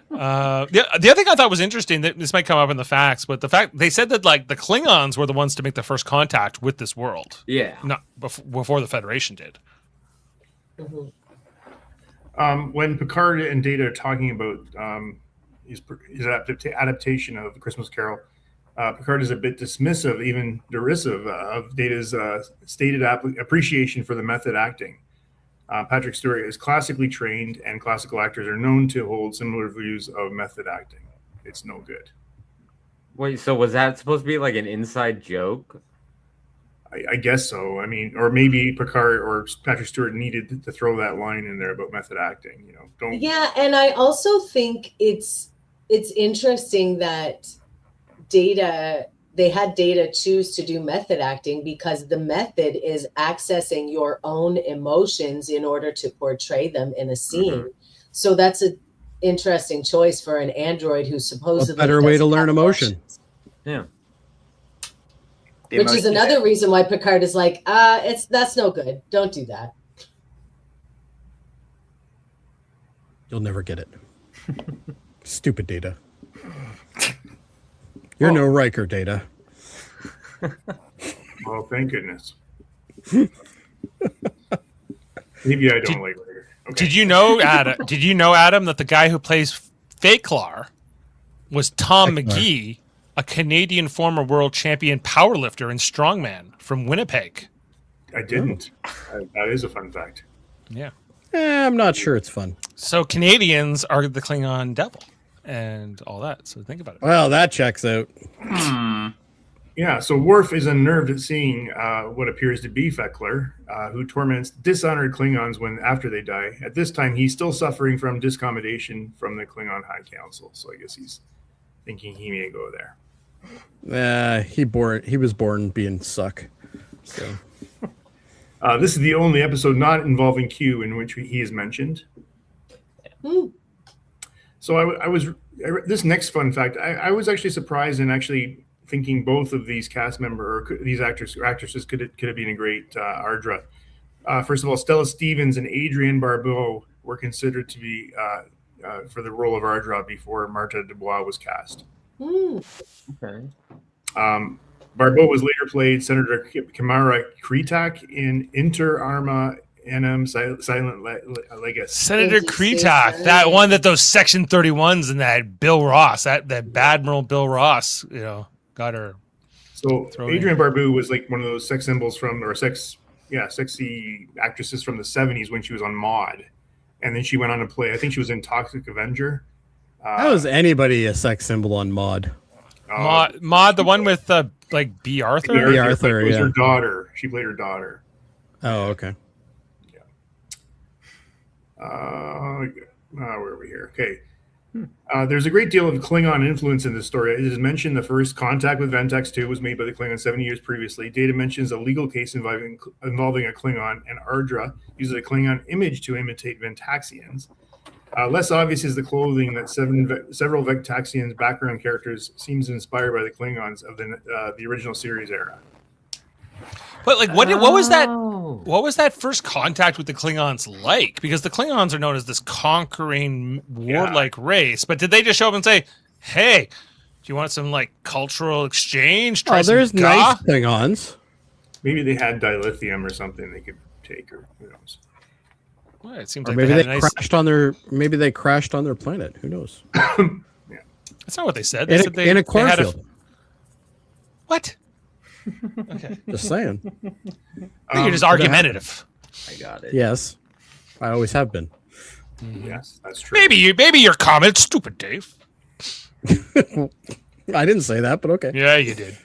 The other thing I thought was interesting, that this might come up in the facts, but the fact they said that like the Klingons were the ones to make the first contact with this world. Yeah. Not before the Federation did. Mm-hmm. When Picard and Data are talking about his adaptation of The Christmas Carol, Picard is a bit dismissive, even derisive, of Data's stated appreciation for the method acting. Patrick Stewart is classically trained, and classical actors are known to hold similar views of method acting. It's no good. Wait, so was that supposed to be like an inside joke? I guess so. I mean, or maybe Picard or Patrick Stewart needed to throw that line in there about method acting. Don't. Yeah, and I also think it's interesting that they had Data choose to do method acting because the method is accessing your own emotions in order to portray them in a scene. Mm-hmm. So that's an interesting choice for an android who supposedly a better way to learn emotion. Yeah. Which is another reason why Picard is like, that's no good. Don't do that. You'll never get it. Stupid Data. You're no Riker, Data. Well, thank goodness. Maybe I don't like Riker. Okay. Did you know, Adam, that the guy who plays Fakelar was Tom McGee, a Canadian former world champion powerlifter and strongman from Winnipeg? I didn't. That is a fun fact. Yeah. I'm not sure it's fun. So Canadians are the Klingon devil and all that. So think about it. Well, that checks out. Yeah, so Worf is unnerved at seeing what appears to be Fekler, who torments dishonored Klingons after they die. At this time, he's still suffering from discommodation from the Klingon High Council, so I guess he's thinking he may go there. He was born being suck. So this is the only episode not involving Q in which he is mentioned. So this next fun fact, I was actually surprised and actually thinking both of these cast members or these actors or actresses could have been a great Ardra. First of all, Stella Stevens and Adrienne Barbeau were considered to be for the role of Ardra before Marta Dubois was cast. Okay. Barbeau was later played Senator Kamara Kretak in Inter Arma Enim Silent Legacy. Senator Kretak, that one that those Section 31s and that Bill Ross, that Admiral Bill Ross, got her. So Adrienne Barbeau was like one of those sex symbols sexy actresses from the 70s when she was on Maude. And then she went on to play, I think she was in Toxic Avenger. How is anybody a sex symbol on Maude? Maude, the one with like B. Arthur? B. Arthur, was yeah. her daughter. She played her daughter. Oh, okay. Where are we here? Okay. There's a great deal of Klingon influence in this story. It is mentioned the first contact with Ventax II was made by the Klingons 70 years previously. Data mentions a legal case involving a Klingon, and Ardra uses a Klingon image to imitate Ventaxians. Less obvious is the clothing that several Ventaxians background characters seems inspired by the Klingons of the original series era. But like, what was that? What was that first contact with the Klingons like? Because the Klingons are known as this conquering, warlike race. But did they just show up and say, "Hey, you want some like cultural exchange? Oh, there's some nice Klingons. Maybe they had dilithium or something they could take, or who knows. Well, it seems Or like maybe they they had a nice... crashed on their planet. Who knows? That's not what they said. They In said a they had cornfield. What? Okay. Just saying. I think you're just argumentative. I got it. Yes, I always have been. Yes, that's true. Maybe your comment's stupid, Dave. I didn't say that, but okay. Yeah, you did.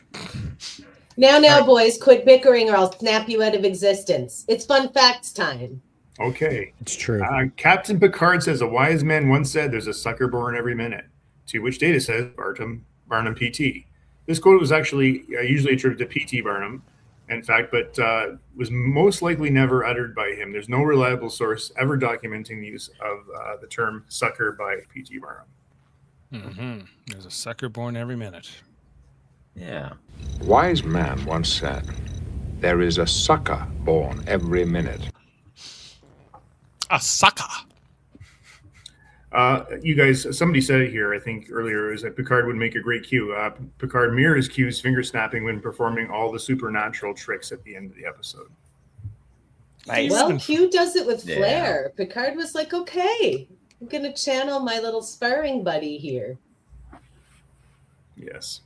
Now, boys, quit bickering or I'll snap you out of existence. It's fun facts time. Okay. It's true. Captain Picard says a wise man once said there's a sucker born every minute, to which Data says Barnum PT. This quote was actually usually attributed to P.T. Barnum, in fact, but was most likely never uttered by him. There's no reliable source ever documenting the use of the term sucker by P.T. Barnum. Mm-hmm. There's a sucker born every minute. Yeah. Wise man once said, there is a sucker born every minute. A sucker. You guys, somebody said it here, I think earlier, is that Picard would make a great Q. Picard mirrors Q's finger snapping when performing all the supernatural tricks at the end of the episode. Nice. Well, Q does it with flair. Picard was like, okay, I'm going to channel my little sparring buddy here. Yes.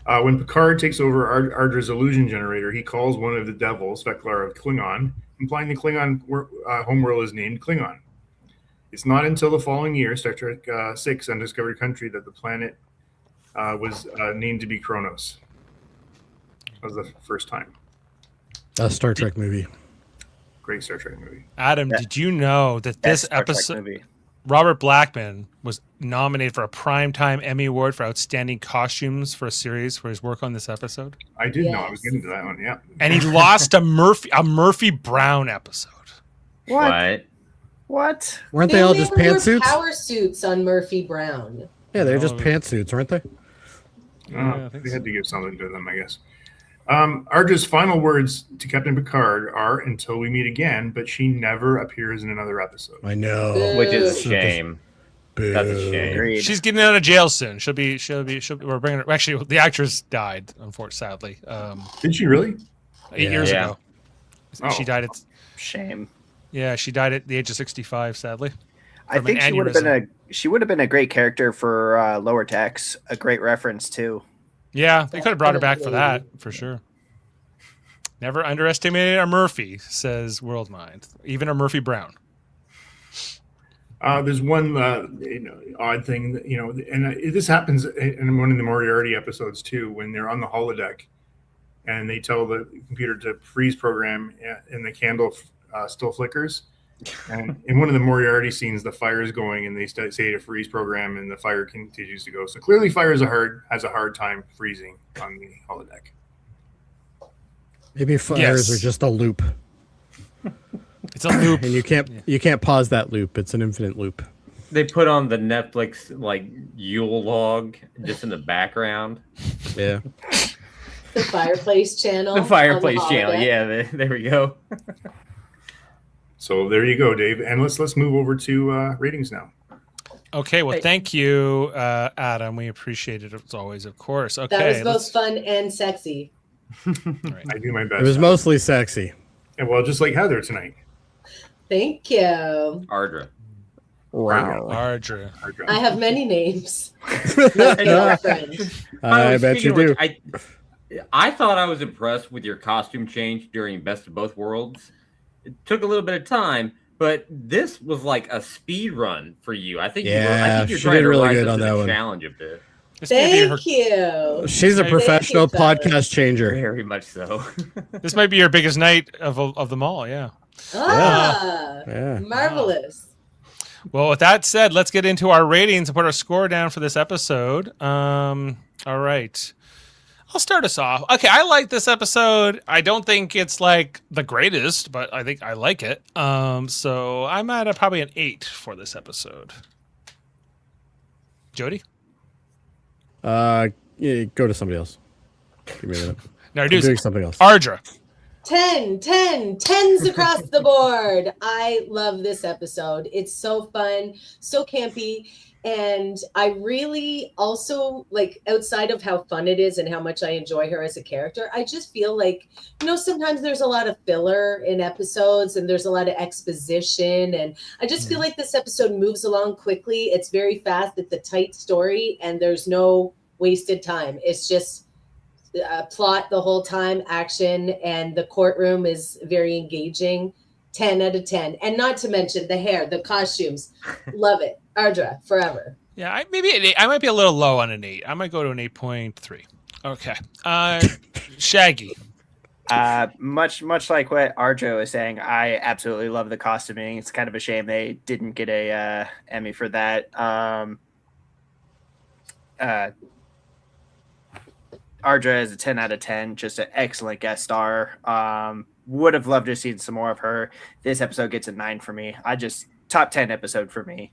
When Picard takes over Ardra's illusion generator, he calls one of the devils, Veklar of Klingon, implying the Klingon homeworld is named Klingon. It's not until the following year, Star Trek VI, Undiscovered Country, that the planet was named to be Kronos. That was the first time. A Star Trek movie. Great Star Trek movie. Adam, did you know that this episode, Robert Blackman was nominated for a Primetime Emmy Award for Outstanding Costumes for a series for his work on this episode? I did know. I was getting to that one, yeah. And he lost a Murphy Brown episode. What? Weren't they all just only wore pantsuits? Power suits on Murphy Brown. Yeah, they're just pantsuits, weren't they? They had to give something to them, I guess. Ardra's final words to Captain Picard are, until we meet again, but she never appears in another episode. I know. Which is a shame. Boo. That's a shame. She's getting out of jail soon. She'll be. We're bringing her. Actually, the actress died, unfortunately. Sadly. Did she really? 8 years ago. Oh. She died at. Shame. Yeah, she died at the age of 65. Sadly. I think she would have been a great character for Lower Decks. A great reference too. Yeah, they could have brought her back for that, for sure. Never underestimated a Murphy, says Worldmind. Even a Murphy Brown. There's one odd thing that, and this happens in one of the Moriarty episodes too, when they're on the holodeck and they tell the computer to freeze program and the candle still flickers. And in one of the Moriarty scenes, the fire is going and they say to freeze program and the fire continues to go. So clearly fire has a hard time freezing on the holodeck. Maybe fires are just a loop. It's a loop. And you can't pause that loop. It's an infinite loop. They put on the Netflix Yule log just in the background. Yeah. The fireplace channel. The fireplace channel. Yeah, there we go. So there you go, Dave. And let's move over to ratings now. Okay, well, thank you, Adam. We appreciate it as always, of course. Okay, that was both fun and sexy. Right. I do my best. It was mostly sexy. And well, just like Heather tonight. Thank you. Ardra. Wow. Ardra. I have many names. I bet you do. I thought I was impressed with your costume change during Best of Both Worlds. It took a little bit of time, but this was like a speed run for you. I think you're trying to really rise good up on to that the one. challenge a bit. Thank you. She's a professional podcast changer. Very much so. This might be your biggest night of them all. Yeah. Yeah. Marvelous. Well, with that said, let's get into our ratings and put our score down for this episode. All right. I'll start us off. Okay, I like this episode. I don't think it's like the greatest, but I think I like it. So I'm at probably an 8 for this episode. Jody? Yeah, go to somebody else. Give me a minute. Narduzzi. I'm doing something else. Ardra. 10, 10s across the board. I love this episode. It's so fun, so campy. And I really also, like, outside of how fun it is and how much I enjoy her as a character, I just feel like, sometimes there's a lot of filler in episodes and there's a lot of exposition. And I just feel like this episode moves along quickly. It's very fast. It's a tight story and there's no wasted time. It's just plot the whole time, action, and the courtroom is very engaging. 10 out of 10. And not to mention the hair, the costumes. Love it. Ardra, forever. Yeah, I might be a little low on an 8. I might go to an 8.3. Okay. Shaggy. Much like what Ardra was saying, I absolutely love the costuming. It's kind of a shame they didn't get a Emmy for that. Ardra is a 10 out of 10, just an excellent guest star. Would have loved to have seen some more of her. This episode gets a 9 for me. Top 10 episode for me.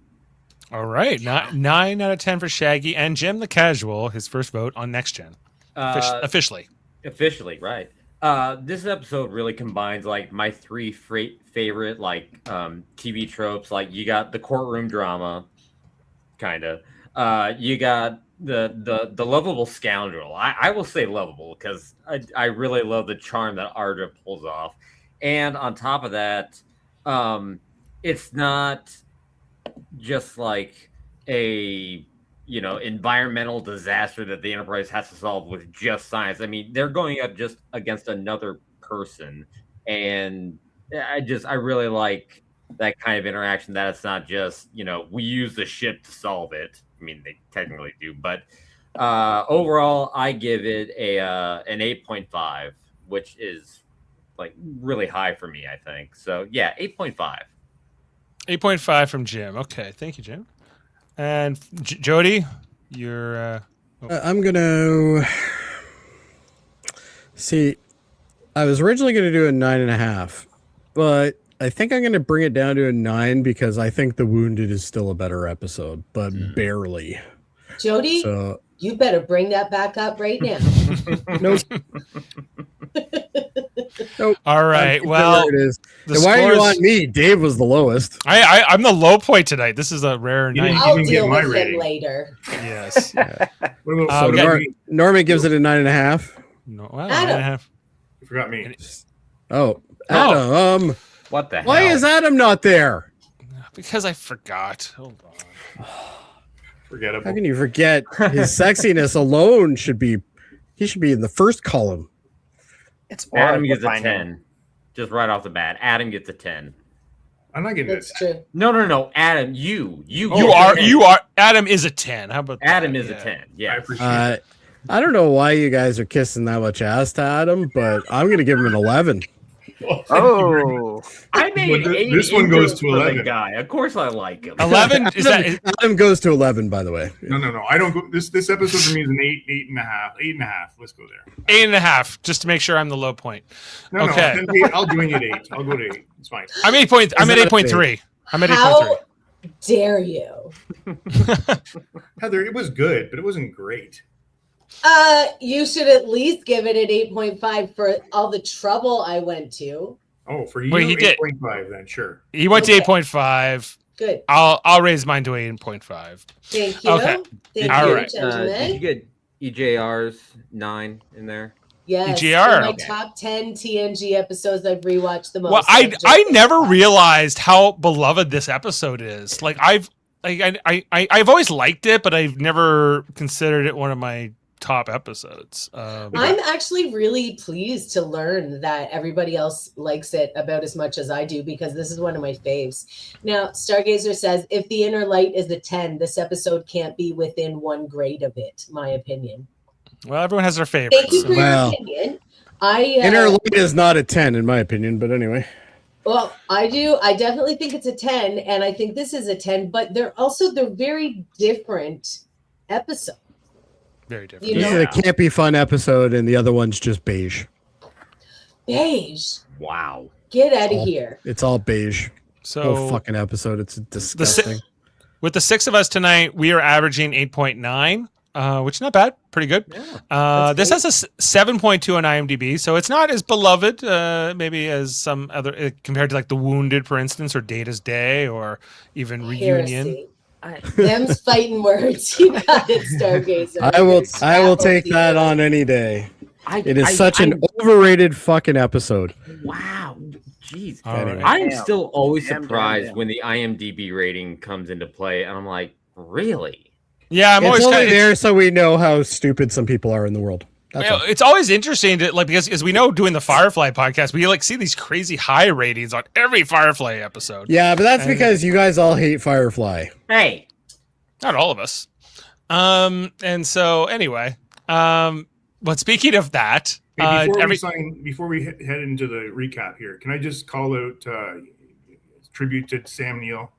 All right. 9 out of 10 for Shaggy. And Jim the Casual, his first vote on Next Gen. Officially. Officially, right. This episode really combines like my 3 favorite like TV tropes. Like you got the courtroom drama, kind of. You got the lovable scoundrel. I will say lovable because I really love the charm that Ardra pulls off. And on top of that, it's not just like a environmental disaster that the Enterprise has to solve with just science. I mean, they're going up just against another person, and I really like that kind of interaction. That it's not just we use the ship to solve it. I mean, they technically do, but overall, I give it an 8.5, which is like really high for me, I think. So yeah, 8.5. 8.5 from Jim. Okay, thank you, Jim. And Jody, you're. I'm gonna see. I was originally going to do a 9.5, but I think I'm going to bring it down to a 9 because I think The Wounded is still a better episode, but barely. Jody, so, you better bring that back up right now. Nope. Nope. All right. Well, it is. Why are you on me? Dave was the lowest. I'm the low point tonight. This is a rare night. I'll deal with him later. Yes. Yeah. Norman gives it a 9.5. No, well, Adam. 9.5. You forgot me. Adam. What the hell? Why is Adam not there? Because I forgot. Hold on. Forgettable. How can you forget? His sexiness alone should be in the first column. It's Adam gets a 10. Just right off the bat. Adam gets a 10. I'm not getting That's this. true. No. Adam, you are. Adam is a 10. How about that? Adam is a 10. Yeah. I appreciate it. I don't know why you guys are kissing that much ass to Adam, but I'm going to give him an 11. Oh, I made This one goes to 11. The guy. Of course I like him. 11? Adam goes to 11, by the way. No. I don't go. This episode for me is an 8.5. 8.5. Let's go there. 8.5, just to make sure I'm the low point. No, okay. No. I'll join you at 8. I'll go to 8. It's fine. I'm at 8.3. I'm at 8.3. How dare you? Heather, it was good, but it wasn't great. You should at least give it an 8.5 for all the trouble I went to. Oh, for you, Wait, he did. 8.5 then, sure. He went to 8.5. Good. I'll raise mine to 8.5. Thank you. Okay. Thank All you, right. gentlemen. Did you get EJR's 9 in there? Yes. EGR, My okay. top 10 TNG episodes I've rewatched the most. Well, I never realized how beloved this episode is. Like I've always liked it, but I've never considered it one of my top episodes. I'm actually really pleased to learn that everybody else likes it about as much as I do, because this is one of my faves. Now, Stargazer says, if the inner light is a 10, this episode can't be within 1 grade of it, my opinion. Well, everyone has their favorites. Thank you for your opinion. Inner light is not a 10 in my opinion, but anyway. Well, I do. I definitely think it's a 10, and I think this is a 10, but they're very different episodes. Very different. This is a campy fun episode, and the other one's just beige. Beige. Wow. Get out of here. It's all beige. So whole fucking episode. It's disgusting. With the 6 of us tonight, we are averaging 8.9, which is not bad. Pretty good. Yeah, this has a 7.2 on IMDb, so it's not as beloved, maybe as some other compared to like The Wounded, for instance, or Data's Day, or even Reunion. Heresy. Them's fighting words. You got it, Stargazer. I will take that on any day. It is such an overrated fucking episode. Wow. Jeez. Anyway. I'm still always surprised when the IMDb rating comes into play, and I'm like, really? Yeah, I'm it's always only there so we know how stupid some people are in the world. That's all. It's always interesting to because as we know, doing the Firefly podcast, we see these crazy high ratings on every Firefly episode. Yeah, but that's because you guys all hate Firefly. Hey, not all of us. And so anyway, but speaking of that, before we head into the recap here, can I just call out tribute to Sam Neill?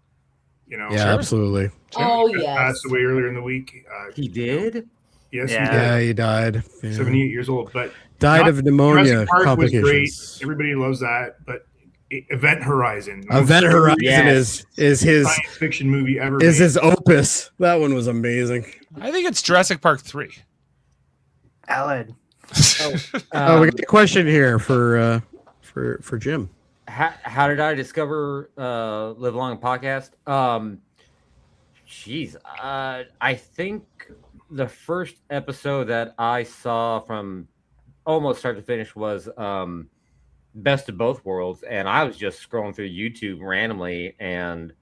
Yeah, absolutely. Oh, yes. Passed away earlier in the week. He did? Yes, yeah, he died. 78 years old, but died of pneumonia Jurassic Park complications. Was great. Everybody loves that, but Event Horizon. Event Horizon is his science fiction movie ever. Is his opus. That one was amazing. I think it's Jurassic Park 3. Alan. We got a question here for Jim. How did I discover Live Long Podcast? I think the first episode that I saw from almost start to finish was Best of Both Worlds, and I was just scrolling through YouTube randomly, and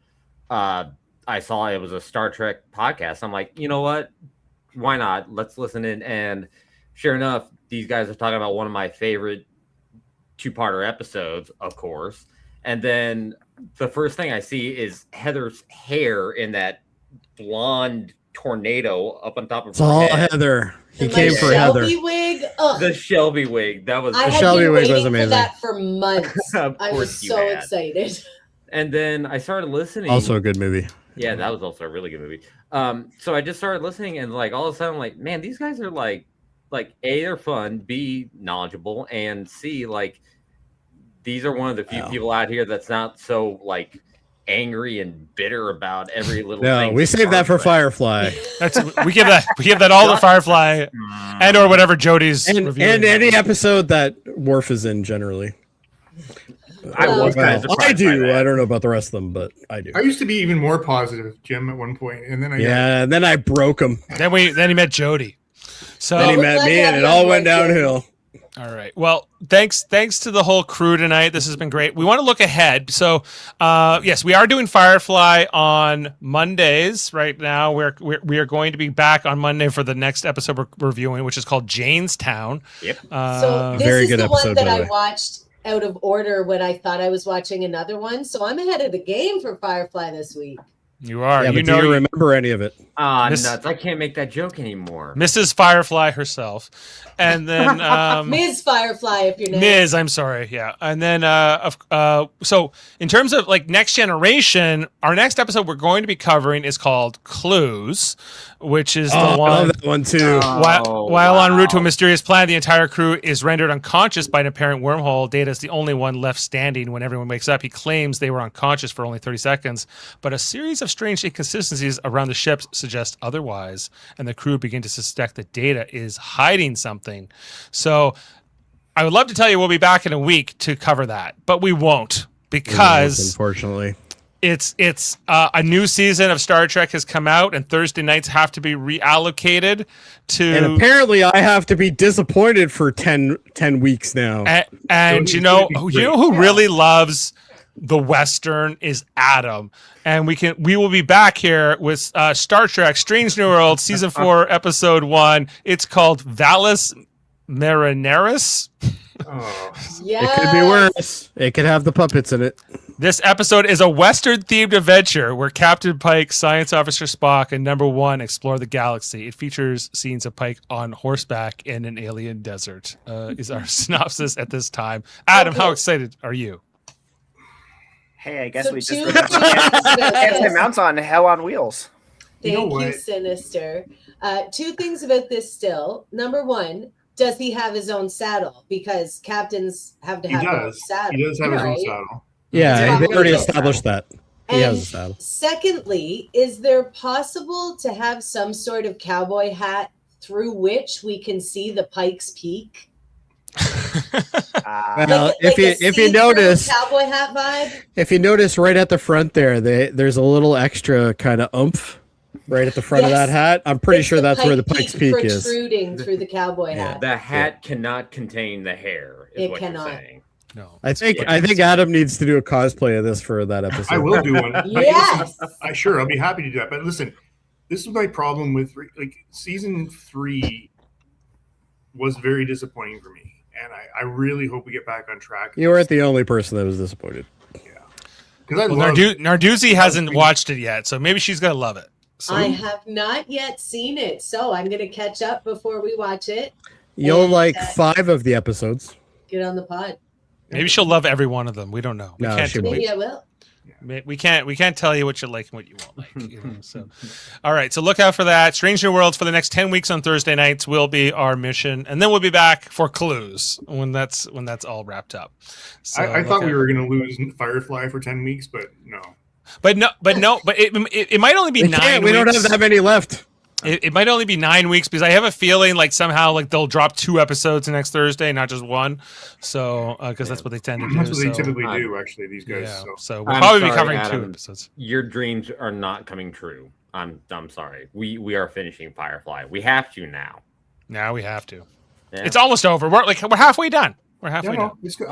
I saw it was a Star Trek podcast. I'm like, you know what? Why not? Let's listen in. And sure enough, these guys are talking about one of my favorite two-parter episodes, of course. And then the first thing I see is Heather's hair in that blonde tornado up on top of her all head. Heather. He came for Heather. Shelby wig. Ugh. The Shelby wig. That was I the had Shelby been wig waiting was amazing. for that for months. Of I was course you so had. excited. And then I started listening. Also a good movie. Yeah, that was also a really good movie. So I just started listening, and like all of a sudden, I'm like, man, these guys are like A, they're fun, B, knowledgeable, and C, like these are one of the few people out here that's not so like angry and bitter about every little thing. No, we save that for Firefly. We give that all to Firefly and or whatever Jody's reviewing. And any episode that Worf is in generally. I was kind of surprised I do. by that. I don't know about the rest of them, but I do. I used to be even more positive, Jim, at one point, and then and then I broke him. Then he met Jody. So then he met me, and it all went downhill. All right. Well, thanks to the whole crew tonight. This has been great. We want to look ahead. So, yes, we are doing Firefly on Mondays right now. We are going to be back on Monday for the next episode we're reviewing, which is called Janestown. Yep. So this very is good the episode, one that by the I way. watched out of order when I thought I was watching another one. So I'm ahead of the game for Firefly this week. You are. Yeah, but do you remember any of it? Nuts. I can't make that joke anymore. Mrs. Firefly herself. And then Ms. Firefly, if you're Ms. I'm sorry, yeah. And then so in terms of like Next Generation, our next episode we're going to be covering is called Clues, which is the I one. love that one too. While en route to a mysterious planet, the entire crew is rendered unconscious by an apparent wormhole. Data is the only one left standing when everyone wakes up. He claims they were unconscious for only 30 seconds, but a series of strange inconsistencies around the ships suggest otherwise, and the crew begin to suspect that Data is hiding something. So I would love to tell you we'll be back in a week to cover that, but we won't because unfortunately it's a new season of Star Trek has come out, and Thursday nights have to be reallocated to. And apparently, I have to be disappointed for 10 weeks now. And you know who really loves the Western is Adam, and we will be back here with Star Trek: Strange New World, Season 4, Episode 1. It's called Valis Marineris. Oh. Yes. It could be worse. It could have the puppets in it. This episode is a Western-themed adventure where Captain Pike, Science Officer Spock, and Number One explore the galaxy. It features scenes of Pike on horseback in an alien desert. Is our synopsis at this time. Adam, how excited are you? Hey, I guess So we two just things- mounts on Hell on Wheels. Thank You know you, what? Sinister. Two things about this still. Number one, does he have his own saddle? Because captains have to He have their own does. saddle. He does have his own right? saddle. Yeah, they already It's established that. He And has a saddle. secondly, is there possible to have some sort of cowboy hat through which we can see the Pike's Peak? Well, if you notice, cowboy hat vibe. if you notice right at the front there's a little extra kind of oomph right at the front of that hat. I'm pretty sure that's where the Pikes Peak is. Protruding through the cowboy hat. The hat cannot contain the hair. Is It what cannot. You're saying. No. I think Adam needs to do a cosplay of this for that episode. I will do one. Yes. I'll be happy to do that. But listen, this is my problem with season 3 was very disappointing for me, and I really hope we get back on track. You weren't the only person that was disappointed. Yeah, because Narduzzi hasn't watched it yet, so maybe she's gonna love it. So. I have not yet seen it, so I'm gonna catch up before we watch it. You'll like 5 of the episodes. Get on the pod. Maybe she'll love every one of them. We don't know. Maybe I will. We can't tell you what you like and what you won't like. So, all right. So look out for that. Strange New Worlds for the next 10 weeks on Thursday nights will be our mission, and then we'll be back for Clues when that's all wrapped up. So I thought we were going to lose Firefly for 10 weeks, but no. But it might only be 9 weeks. We don't have that many left. It might only be 9 weeks because I have a feeling like somehow like they'll drop 2 episodes next Thursday, not just 1. So because that's what they tend to do. That's what they typically do, actually. These guys. Yeah, so we'll probably be covering Adam, 2 episodes. Your dreams are not coming true. I'm sorry. We are finishing Firefly. We have to now. Now we have to. Yeah. It's almost over. We're halfway done. We're halfway done. It's the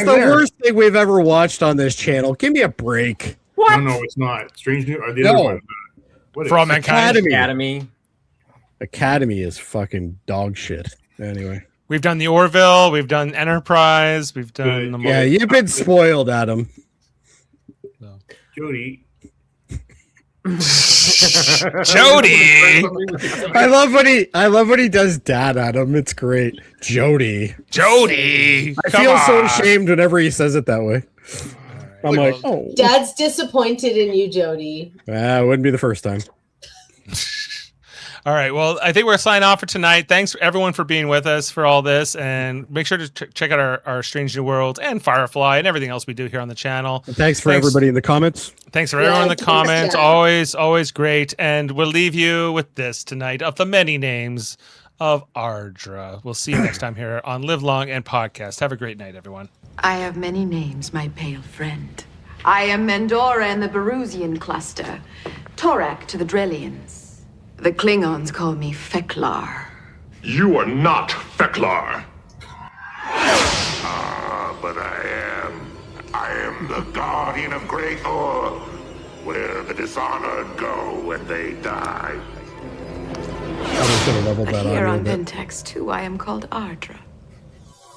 worst thing we've ever watched on this channel. Give me a break. What? No, it's not. Strange New. Or the other one. For All Mankind. Academy is fucking dog shit. Anyway, we've done the Orville, we've done Enterprise, we've done. Yeah, you've been spoiled, Adam. So. Jody. Jody. I love when he does dad, Adam. It's great. Jody. I feel so ashamed whenever he says it that way. I'm like, oh. Dad's disappointed in you, Jody. It wouldn't be the first time. All right. Well, I think we're signing off for tonight. Thanks everyone for being with us for all this, and make sure to check out our Strange New Worlds and Firefly and everything else we do here on the channel. And thanks for everybody in the comments. Thanks for everyone in the comments. Always great. And we'll leave you with this tonight of the many names of Ardra. We'll see you next time here on Live Long and Podcast. Have a great night, everyone. I have many names, my pale friend. I am Mendora in the Berusian cluster, Torak to the Drellians. The Klingons call me Feklar. You are not Feklar. But I am the guardian of Great Orr, where the dishonored go when they die. But here on Ventax II, I am called Ardra.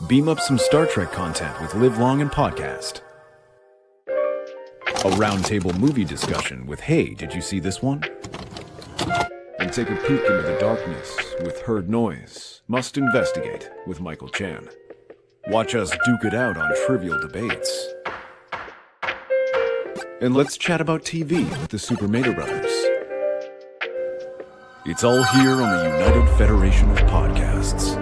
Beam up some Star Trek content with Live Long and Podcast. A roundtable movie discussion with Hey, did you see this one? And take a peek into the darkness with Heard Noise, Must Investigate with Michael Chan. Watch us duke it out on trivial debates. And let's chat about TV with the Super Mater Brothers. It's all here on the United Federation of Podcasts.